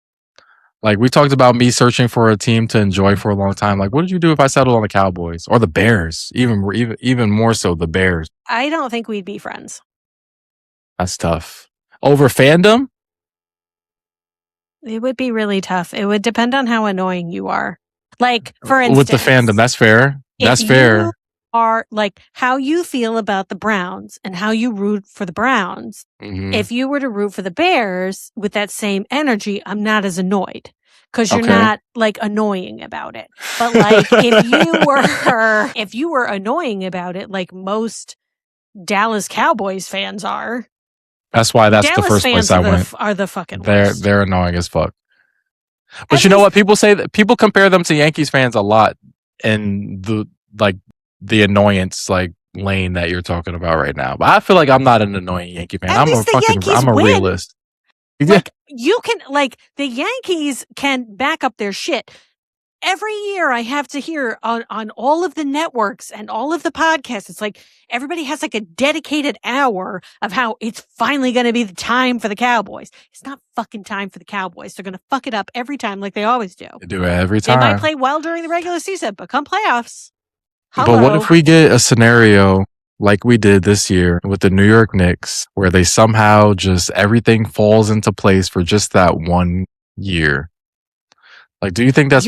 Like, we talked about me searching for a team to enjoy for a long time. Like, what did you do if I settled on the Cowboys or the Bears? Even more so, the Bears. I don't think we'd be friends. That's tough. Over fandom? It would be really tough. It would depend on how annoying you are. Like, for instance, with the fandom, that's fair. That's fair. Are like how you feel about the Browns and how you root for the Browns. Mm-hmm. If you were to root for the Bears with that same energy, I'm not as annoyed because you're not like annoying about it. But like if you were annoying about it, like most Dallas Cowboys fans are. That's why that's Dallas the first place I went. Are the fucking worst. They're annoying as fuck. But you know what? People say that people compare them to Yankees fans a lot, and the annoyance like lane that you're talking about right now. But I feel like I'm not an annoying Yankee fan. I'm a realist. Like you can the Yankees can back up their shit. Every year I have to hear on all of the networks and all of the podcasts, it's like everybody has like a dedicated hour of how it's finally going to be the time for the Cowboys. It's not fucking time for the Cowboys. They're going to fuck it up every time like they always do. They do it every time. They might play well during the regular season, but come playoffs. Hello. But what if we get a scenario like we did this year with the New York Knicks, where they somehow just everything falls into place for just that 1 year? Like, do you think that's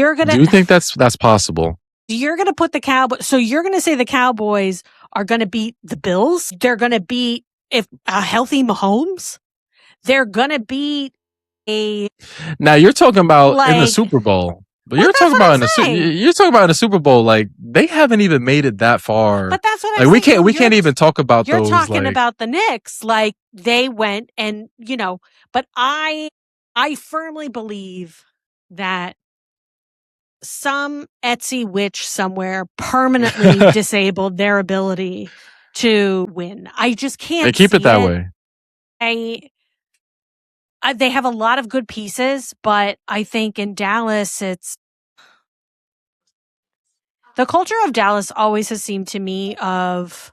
possible? You're going to put the Cowboys. So you're going to say the Cowboys are going to beat the Bills. They're going to beat if a healthy Mahomes. They're going to beat a. Now you're talking about in the Super Bowl. But you're talking about in the Super Bowl, like they haven't even made it that far. But that's what I'm saying. We can't even talk about you're those. You're talking about the Knicks, like they went and But I firmly believe that some Etsy witch somewhere permanently disabled their ability to win. I just can't. They keep it that way. They have a lot of good pieces, but I think in Dallas, the culture of Dallas always has seemed to me of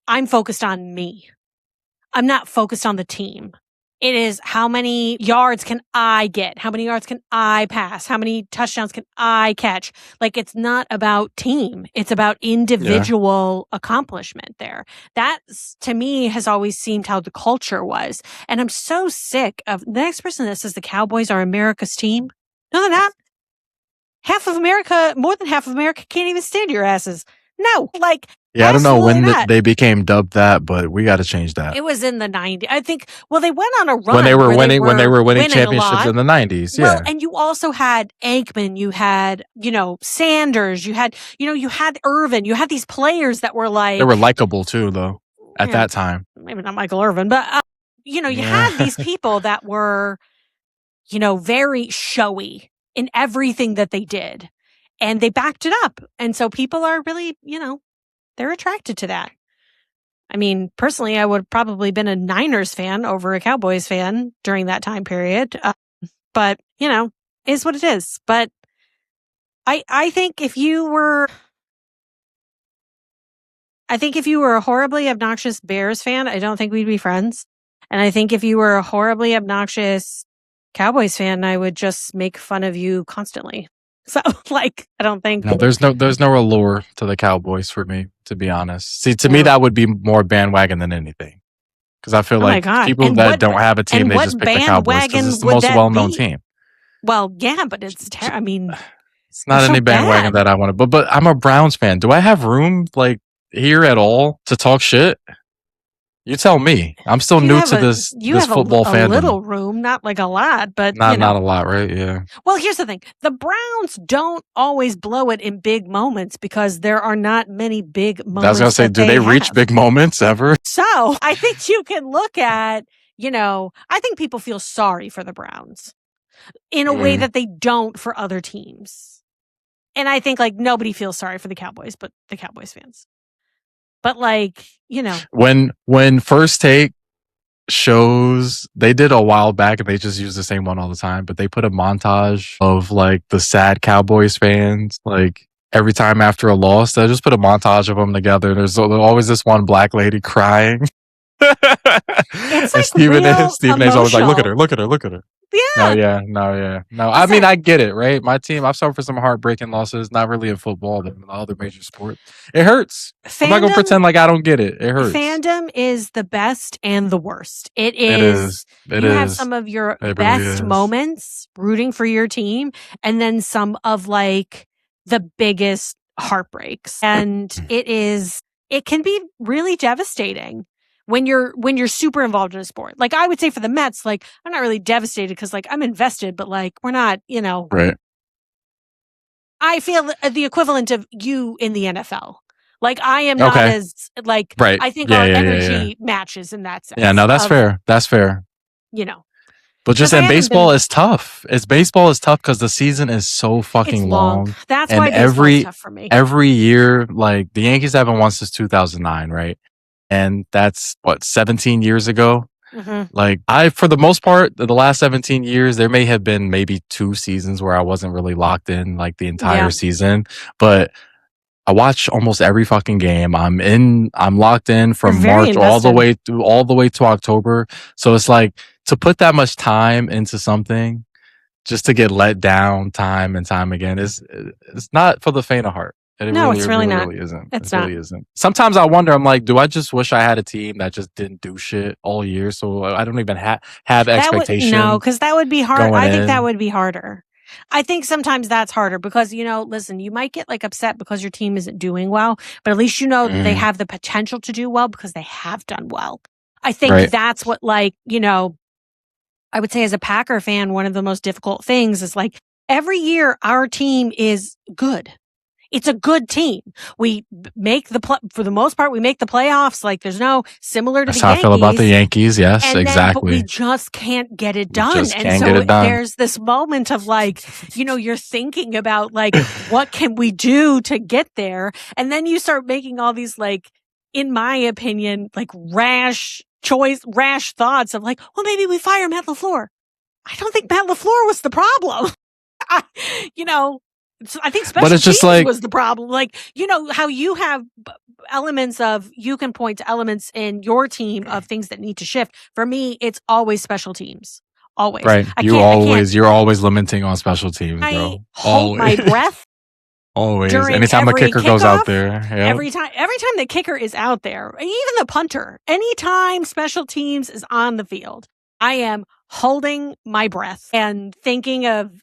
I'm focused on me. I'm not focused on the team. It is how many yards can I get? How many yards can I pass? How many touchdowns can I catch? Like, it's not about team. It's about individual accomplishment there. That, to me, has always seemed how the culture was. And I'm so sick of the next person that says the Cowboys are America's team. No, they're not. More than half of America can't even stand your asses. No, I don't know when they became dubbed that, but we got to change that. It was in the 90s. I think, they went on a run when they were winning championships in the 90s. Yeah. Well, and you also had Aikman, you had, Sanders, you had Irvin, you had these players that were they were likable too, though, at that time. Maybe not Michael Irvin, but, you had these people that were, very showy in everything that they did. And they backed it up. And so people are really, they're attracted to that. I mean, personally, I would have probably been a Niners fan over a Cowboys fan during that time period. But, is what it is. But I think if you were a horribly obnoxious Bears fan, I don't think we'd be friends. And I think if you were a horribly obnoxious Cowboys fan, I would just make fun of you constantly. So, I don't think... No, there's no allure to the Cowboys for me, to be honest. See, to me, that would be more bandwagon than anything. Because I feel Oh my like God. people that don't have a team, they just pick the Cowboys because it's the most well-known team. Well, yeah, but it's I mean, it's not any so bandwagon that I want to. But I'm a Browns fan. Do I have room like here at all to talk shit? You tell me. I'm still new to this football fandom. A little room, not like a lot, but not a lot, right? Yeah. Well, here's the thing: the Browns don't always blow it in big moments because there are not many big moments. I was gonna say, do they reach big moments ever? So I think you can look at, I think people feel sorry for the Browns in a way that they don't for other teams, and I think like nobody feels sorry for the Cowboys, but the Cowboys fans. But like, when First Take shows, they did a while back and they just use the same one all the time, but they put a montage of like the sad Cowboys fans, like every time after a loss, they just put a montage of them together. There's always this one black lady crying. It's like Stephen A's always like, look at her. Yeah. No. I mean, I get it, right? My team, I've suffered some heartbreaking losses, not really in football, but in the other major sport. It hurts. I'm not going to pretend like I don't get it. It hurts. Fandom is the best and the worst. It is. You have some of your best moments rooting for your team, and then some of like the biggest heartbreaks. And it can be really devastating when you're super involved in a sport. Like I would say for the Mets, like I'm not really devastated because like I'm invested, but like we're not, Right. I feel the equivalent of you in the NFL. Like I am not as like, right. I think our energy matches in that sense. Yeah, no, that's fair. That's fair. But just in baseball is tough. Baseball is tough because the season is so fucking long. That's why baseball is tough for me. Every year, like the Yankees haven't won since 2009, right? And that's 17 years ago. Mm-hmm. Like for the most part, the last 17 years, there may have been maybe 2 seasons where I wasn't really locked in like the entire season, but I watch almost every fucking game. I'm locked in from March all the way to October. So it's like to put that much time into something just to get let down time and time again it's not for the faint of heart. It's really not. Really isn't. It really isn't. Sometimes I wonder, I'm like, do I just wish I had a team that just didn't do shit all year? So I don't even have expectations. No, because that would be hard. I think that would be harder. I think sometimes that's harder because, listen, you might get like upset because your team isn't doing well, but at least that they have the potential to do well because they have done well. I think that's what I would say as a Packer fan, one of the most difficult things is like every year our team is good. It's a good team. We make for the most part, we make the playoffs. Like there's no similar to That's the Yankees. That's how I feel about the Yankees. Yes, exactly. But we just can't get it done. There's this moment of like, you're thinking about like, what can we do to get there? And then you start making all these like, in my opinion, like rash thoughts of like, well, maybe we fire Matt LaFleur. I don't think Matt LaFleur was the problem. I think special teams was the problem. Like, how you have elements of, you can point to elements in your team of things that need to shift. For me, it's always special teams. Always. Right. You're always lamenting on special teams, bro. I hold my breath. Always. Anytime a kicker goes out there. Yep. Every time the kicker is out there, even the punter, anytime special teams is on the field, I am holding my breath and thinking of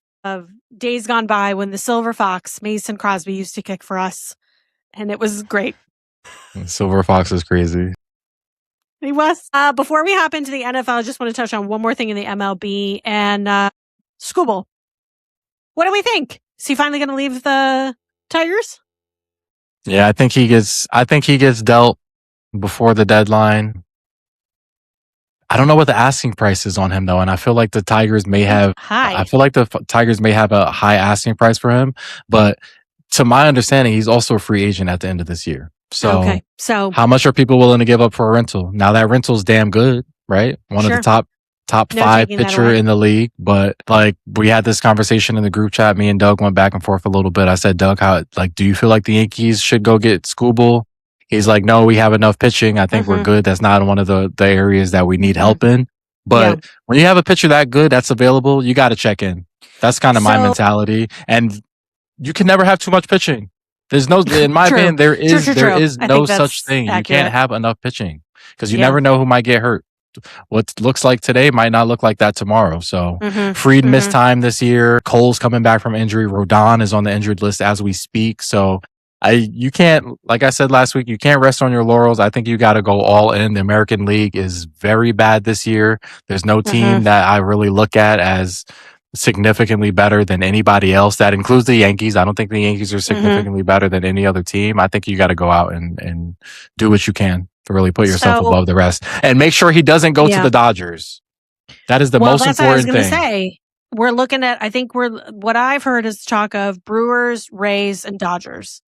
days gone by when the Silver Fox, Mason Crosby, used to kick for us. And it was great. Silver Fox is crazy. He was. Before we hop into the NFL, I just want to touch on one more thing in the MLB and Skubal. What do we think? Is he finally going to leave the Tigers? Yeah, I think he gets dealt before the deadline. I don't know what the asking price is on him though, and I feel like the Tigers may have high. I feel like the Tigers may have a high asking price for him, but to my understanding, he's also a free agent at the end of this year. So, how much are people willing to give up for a rental? Now that rental's damn good, right? One of the top 5 pitcher in the league. But like we had this conversation in the group chat. Me and Doug went back and forth a little bit. I said, Doug, do you feel like the Yankees should go get Skubal? He's like, no, we have enough pitching. I think we're good. That's not one of the areas that we need help in. But when you have a pitcher that good, that's available, you got to check in. That's kind of my mentality. And you can never have too much pitching. There's no, in my opinion, there is no such thing. Accurate. You can't have enough pitching because you never know who might get hurt. what looks like today might not look like that tomorrow. So Freed missed time this year. Cole's coming back from injury. Rodon is on the injured list as we speak. So you can't, like I said last week, you can't rest on your laurels. I think you got to go all in. The American League is very bad this year. There's no team that I really look at as significantly better than anybody else. That includes the Yankees. I don't think the Yankees are significantly better than any other team. I think you got to go out and do what you can to really put yourself above the rest, and make sure he doesn't go to the Dodgers. That is the most important thing. Well, that's what I was going to say. We're looking at, I think what I've heard is talk of Brewers, Rays, and Dodgers.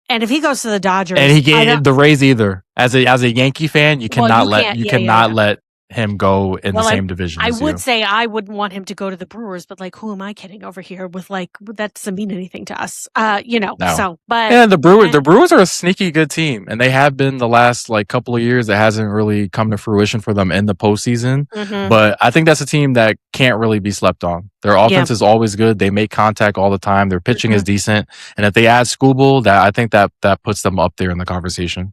And if he goes to the Dodgers, and he can't the Rays either. As a Yankee fan, you cannot let him go in the same division. I would say I wouldn't want him to go to the Brewers, but like, who am I kidding over here with like, that doesn't mean anything to us. No. So, but yeah, the Brewers are a sneaky good team, and they have been the last like couple of years. It hasn't really come to fruition for them in the postseason, but I think that's a team that can't really be slept on. Their offense is always good. They make contact all the time. Their pitching is decent, and if they add Skubal, I think that puts them up there in the conversation.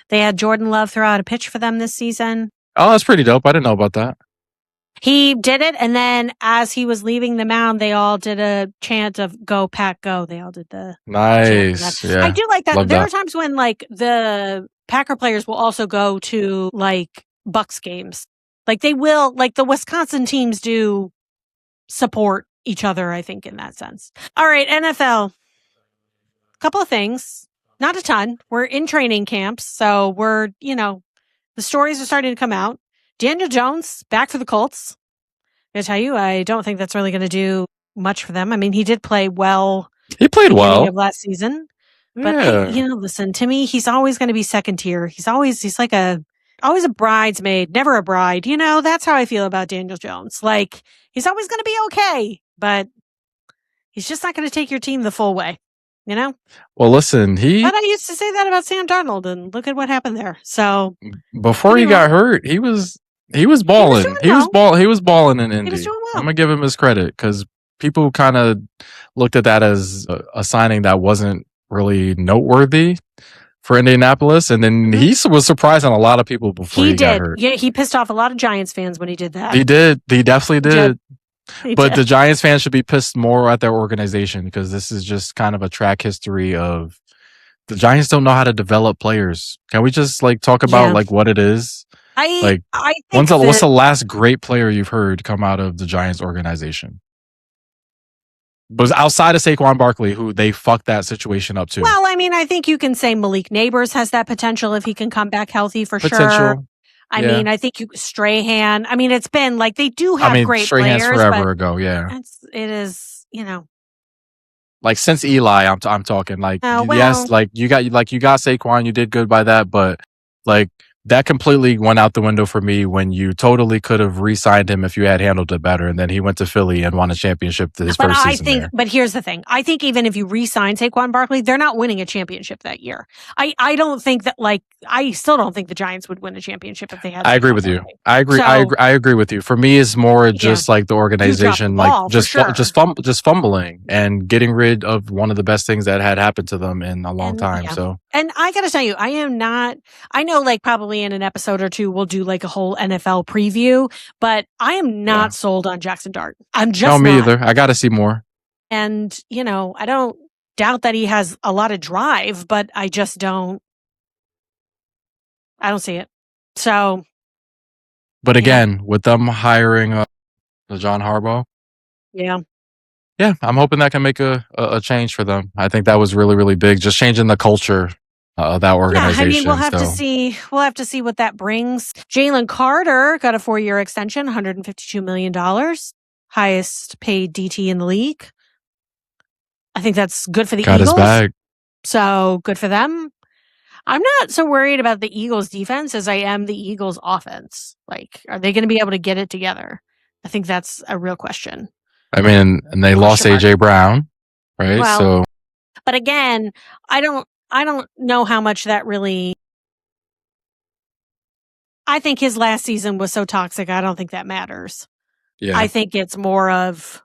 They had Jordan Love throw out a pitch for them this season. Oh, that's pretty dope. I didn't know about that. He did it, and then as he was leaving the mound, they all did a chant of "Go Pack, Go." They all did the nice. Yeah, I do like that. There are times when like the Packer players will also go to like Bucks games. Like they will, like the Wisconsin teams do support each other, I think, in that sense. All right, NFL. Couple of things. Not a ton. We're in training camps, so we're, the stories are starting to come out. Daniel Jones, back for the Colts. I'm going to tell you, I don't think that's really going to do much for them. I mean, he did play well. He played well of last season. But, listen, to me, he's always going to be second tier. He's like always a bridesmaid, never a bride. That's how I feel about Daniel Jones. Like, he's always going to be okay, but he's just not going to take your team the full way. Well, listen, but I used to say that about Sam Darnold, and look at what happened there. So before he got hurt, he was balling. He was balling in Indy. I'm gonna give him his credit because people kind of looked at that as a signing that wasn't really noteworthy for Indianapolis, and then he was surprising a lot of people before he got hurt. Yeah, he pissed off a lot of Giants fans when he did that. He did. He definitely did. But the Giants fans should be pissed more at their organization because this is just kind of a track history of the Giants don't know how to develop players. Can we just like talk about like what it is? I think what's the last great player you've heard come out of the Giants organization? But outside of Saquon Barkley, who they fucked that situation up too. Well, I mean, I think you can say Malik Neighbors has that potential if he can come back healthy for sure. I mean, I think Strahan. I mean, it's been like they do have great Strahan's players. Forever ago, yeah. It is, like since Eli, I'm talking like yes, like you got Saquon, you did good by that, but like that completely went out the window for me when you totally could have re-signed him if you had handled it better, and then he went to Philly and won a championship his first season. But here's the thing: I think even if you re-sign Saquon Barkley, they're not winning a championship that year. I don't think that I still don't think the Giants would win a championship if they had. I agree with you. I agree. I agree with you. For me, it's more just like the organization, like just fumbling and getting rid of one of the best things that had happened to them in a long time. So, and I got to tell you, I am not. I know, like probably in an episode or two we'll do like a whole NFL preview, but I am not sold on Jackson Dart. I'm just no, me either. I got to see more. And I don't doubt that he has a lot of drive, but I just don't. I don't see it. So, but again, with them hiring John Harbaugh, yeah, I'm hoping that can make a change for them. I think that was really, really big, just changing the culture. That organization. I mean, we'll have to see. We'll have to see what that brings. Jalen Carter got a 4-year extension, $152 million, highest paid DT in the league. I think that's good for the Eagles. Got his bag. So good for them. I'm not so worried about the Eagles defense as I am the Eagles offense. Like, are they going to be able to get it together? I think that's a real question. I mean, and they lost AJ Brown, right? Well, but again, I don't know how much that really. I think his last season was so toxic. I don't think that matters. Yeah. I think it's more of,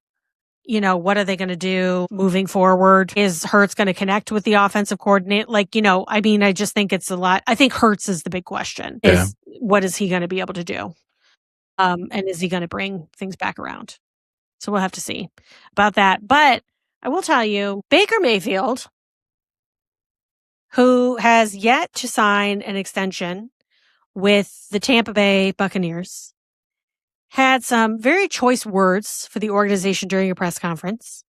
what are they going to do moving forward? Is Hurts going to connect with the offensive coordinator? I just think it's a lot. I think Hurts is the big question. Is what is he going to be able to do? And is he going to bring things back around? So we'll have to see about that. But I will tell you, Baker Mayfield, who has yet to sign an extension with the Tampa Bay Buccaneers, had some very choice words for the organization during a press conference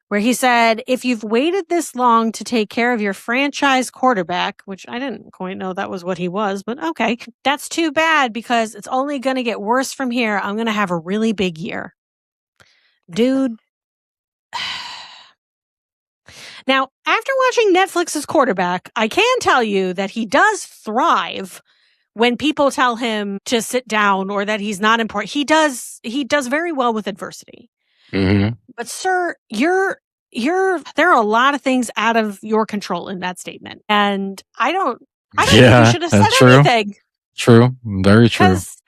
where he said, if you've waited this long to take care of your franchise quarterback, which I didn't quite know that was what he was, but okay, that's too bad because it's only going to get worse from here. I'm going to have a really big year. Dude. Now, after watching Netflix's Quarterback, I can tell you that he does thrive when people tell him to sit down or that he's not important. He does very well with adversity. Mm-hmm. But sir, there are a lot of things out of your control in that statement. And I don't think you should have said anything. True. Very true. Because,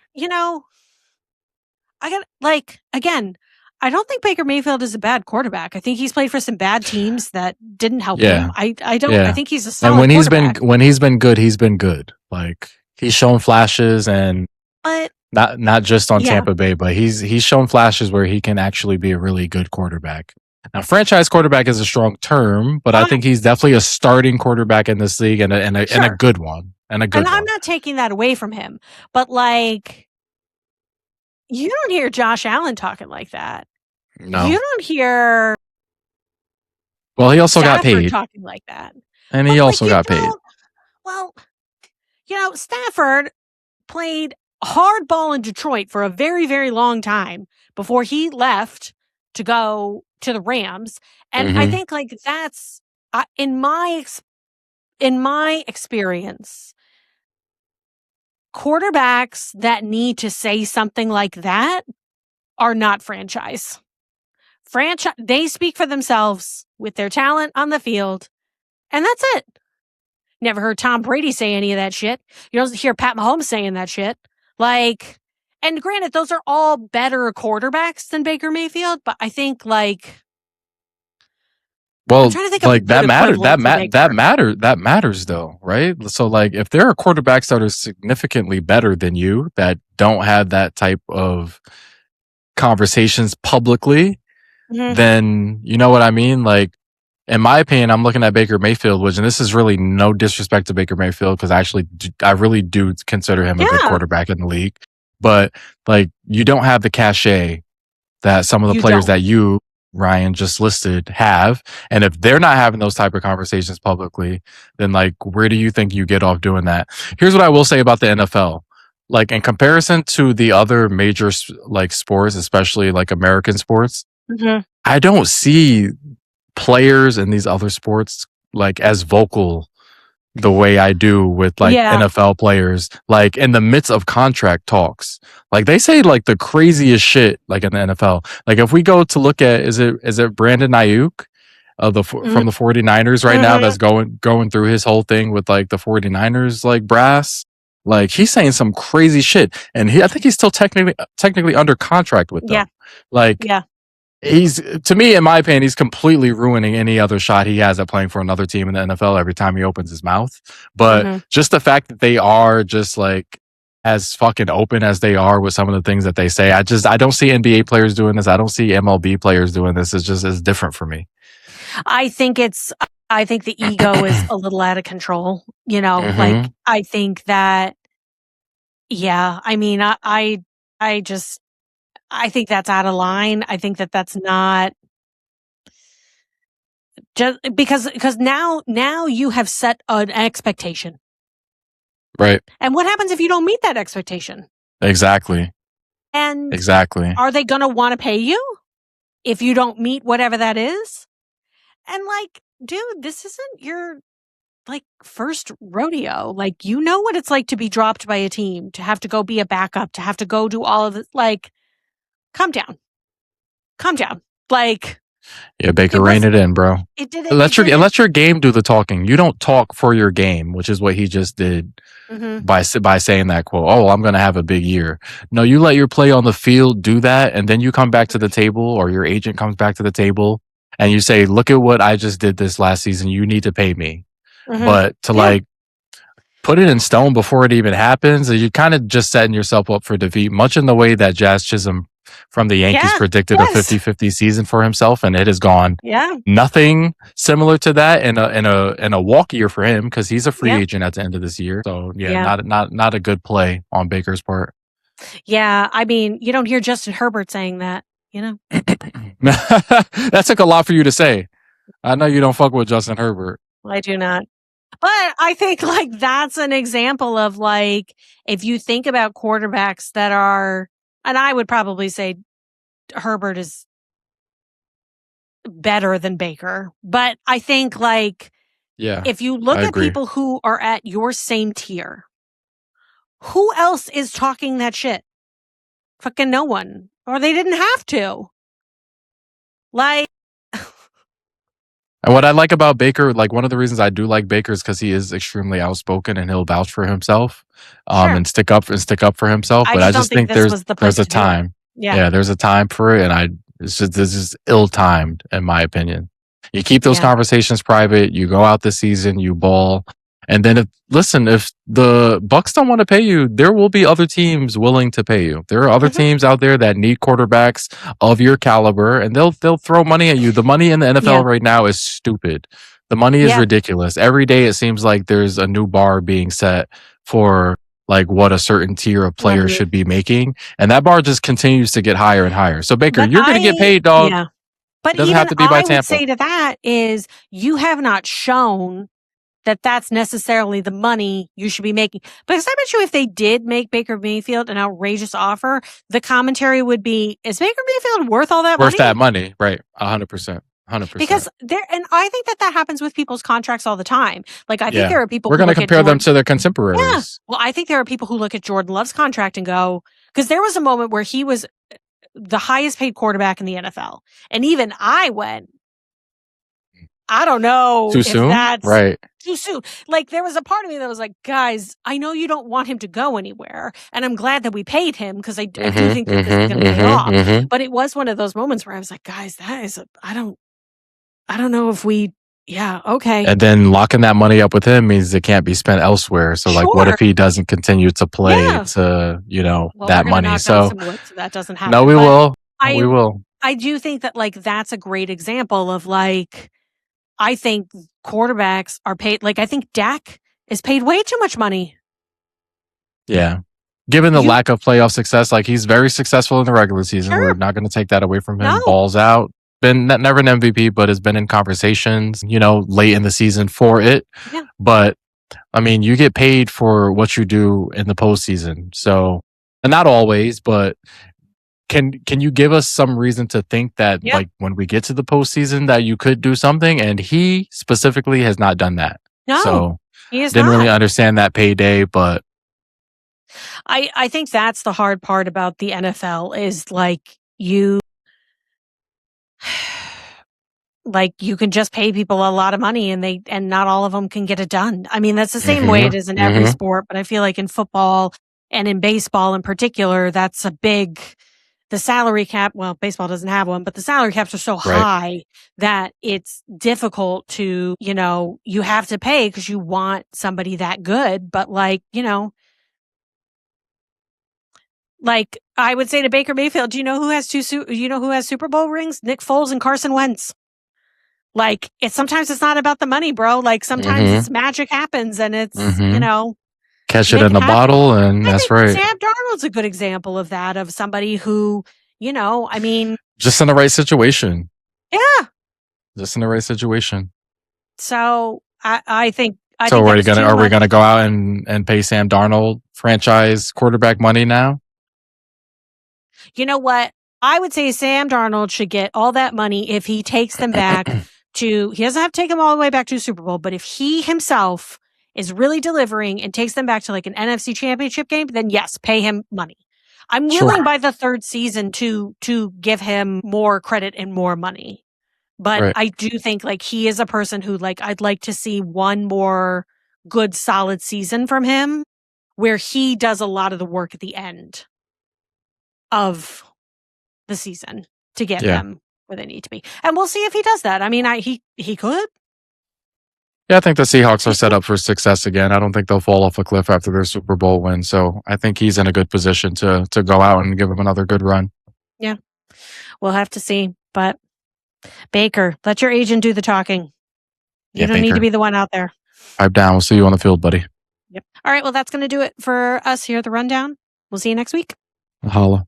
I don't think Baker Mayfield is a bad quarterback. I think he's played for some bad teams that didn't help him. I think he's a solid quarterback. And when he's been good, he's been good. Like he's shown flashes but not just on Tampa Bay, but he's shown flashes where he can actually be a really good quarterback. Now, franchise quarterback is a strong term, but I think he's definitely a starting quarterback in this league and a good one. And I'm not taking that away from him, but you don't hear Josh Allen talking like that. No. You don't hear. Well, he also Stafford got paid. Talking like that. And he also got paid. Well, Stafford played hardball in Detroit for a very, very long time before he left to go to the Rams. And I think that's in my experience, quarterbacks that need to say something like that are not franchise. They speak for themselves with their talent on the field, and that's it. Never heard Tom Brady say any of that shit. You don't hear Pat Mahomes saying that shit. And granted, those are all better quarterbacks than Baker Mayfield, but I think I'm trying to think of that matters though, right? So if there are quarterbacks that are significantly better than you that don't have that type of conversations publicly, then you know what I mean? In my opinion, I'm looking at Baker Mayfield, and this is really no disrespect to Baker Mayfield because I really do consider him a good quarterback in the league. But you don't have the cachet that some of the players that you, Ryan, just listed have. And if they're not having those type of conversations publicly, then where do you think you get off doing that? Here's what I will say about the NFL. In comparison to the other major sports, especially American sports, I don't see players in these other sports as vocal the way I do with NFL players, in the midst of contract talks. They say the craziest shit in the NFL. If we go to look at is it Brandon Ayuk from the 49ers right now that's going through his whole thing with the 49ers brass. He's saying some crazy shit, and I think he's still technically under contract with them. He's, to me, in my opinion, he's completely ruining any other shot he has at playing for another team in the NFL every time he opens his mouth. But just the fact that they are just as fucking open as they are with some of the things that they say, I don't see NBA players doing this. I don't see MLB players doing this. It's different for me. I think the ego is a little out of control. I think that, I think that's out of line. I think that that's not just because now you have set an expectation. Right. And what happens if you don't meet that expectation? Exactly. And exactly. Are they going to want to pay you if you don't meet whatever that is? And dude, this isn't your first rodeo. You know what it's like to be dropped by a team, to have to go be a backup, to have to go do all of this. Calm down. Yeah, Baker It rein was, it in, bro. it didn't, it didn't. Let your game do the talking. You don't talk for your game, which is what he just did Mm-hmm. by saying that quote. Oh, I'm going to have a big year. No, you let your play on the field do that, and then you come back to the table, or your agent comes back to the table, and you say, "Look at what I just did this last season. You need to pay me." Mm-hmm. But to Yeah. like put it in stone before it even happens, you're kind of just setting yourself up for defeat, much in the way that Jazz Chisholm from the Yankees Yeah. predicted a Yes. 50-50 season for himself, and it has gone Yeah. nothing similar to that in a walk year for him because he's a free Yeah. agent at the end of this year. So yeah, Yeah. not a good play on Baker's part. Yeah. I mean, you don't hear Justin Herbert saying that, you know? That took a lot for you to say. I know you don't fuck with Justin Herbert. I do not. But I think like that's an example of like, if you think about quarterbacks that are, and I would probably say Herbert is better than Baker, but I think like, Yeah, if you I look at agree. people who are at your same tier, who else is talking that shit? Fucking no one. Or they didn't have to. Like, And what I like about Baker, like one of the reasons I do like Baker is because he is extremely outspoken and he'll vouch for himself, sure. and stick up for himself. I But I just don't just think think this was the there's place a to do it. time. Yeah. Yeah, there's a time for it, and this is ill timed in my opinion. You keep those Yeah. conversations private. You go out this season, you ball, and then if the Bucks don't want to pay you, there will be other teams willing to pay you. There are other Mhm. teams out there that need quarterbacks of your caliber, and they'll throw money at you. The money in the NFL Yeah. right now is stupid. The money is Yeah. ridiculous. Every day it seems like there's a new bar being set for like what a certain tier of players Mhm. should be making, and that bar just continues to get higher and higher. So Baker, But you're going to get paid, dog. yeah. But It doesn't have even to be by I would Tampa. say to that is you have not shown that that's necessarily the money you should be making. Because I bet you if they did make Baker Mayfield an outrageous offer, the commentary would be, is Baker Mayfield worth all that Worth money? that money, right? 100%. 100%. Because and I think that happens with people's contracts all the time. Like, I think Yeah. there are people We're who going to look at compare them Jordan. to their Yeah. contemporaries. Well, I think there are people who look at Jordan Love's contract and go, because there was a moment where he was the highest paid quarterback in the NFL. And even I went, I don't know Too if soon? that's Right. too soon. Like, there was a part of me that was like, guys, I know you don't want him to go anywhere. And I'm glad that we paid him because I do think that this is going to pay off. But it was one of those moments where I was like, guys, that is, I don't know if we, yeah, okay. And then locking that money up with him means it can't be spent elsewhere. So like, what Sure. if he doesn't continue to play Yeah. to, Well, that we're gonna money? knock on So some wood so that doesn't happen. no, we But will. We will. I do think that like that's a great example of like, I think quarterbacks are paid. Like, I think Dak is paid way too much money. Yeah. Given the lack of playoff success, like he's very successful in the regular season. Sure. We're not going to take that away from him. No. Balls out. Been never an MVP, but has been in conversations, late in the season for it. Yeah. But I mean, you get paid for what you do in the postseason. So, and not always, but can you give us some reason to think that like when we get to the postseason that you could do something? And he specifically has not done that. No, So he is didn't not. really understand that payday, but I think that's the hard part about the NFL is like you can just pay people a lot of money and not all of them can get it done. I mean, that's the same way it is in every sport, but I feel like in football and in baseball in particular, that's the salary cap. Well, baseball doesn't have one, but the salary caps are so high that it's difficult to, you have to pay because you want somebody that good. But like I would say to Baker Mayfield, do you know who has who has Super Bowl rings? Nick Foles and Carson Wentz. Like, sometimes it's not about the money, bro. Like, sometimes it's magic happens and it's, catch it in a bottle, and that's right. Sam Darnold's a good example of that, of somebody who, I mean, just in the right situation. Yeah. Just in the right situation. So I think. So are we gonna go out and pay Sam Darnold franchise quarterback money now? You know what? I would say Sam Darnold should get all that money if he takes them back he doesn't have to take them all the way back to Super Bowl, but if he himself is really delivering and takes them back to like an NFC championship game, then yes, pay him money. I'm willing by the third season to give him more credit and more money. But Right. I do think like he is a person who like I'd like to see one more good solid season from him where he does a lot of the work at the end of the season to get Yeah. them where they need to be. And we'll see if he does that. I mean, he could. Yeah, I think the Seahawks are He set could. up for success again. I don't think they'll fall off a cliff after their Super Bowl win. So I think he's in a good position to go out and give him another good run. Yeah. We'll have to see. But Baker, let your agent do the talking. You Yeah, don't need to Baker. be the one out there. Pipe down. We'll see you on the field, buddy. Yep. All right. Well, that's going to do it for us here at the Rundown. We'll see you next week. Holla.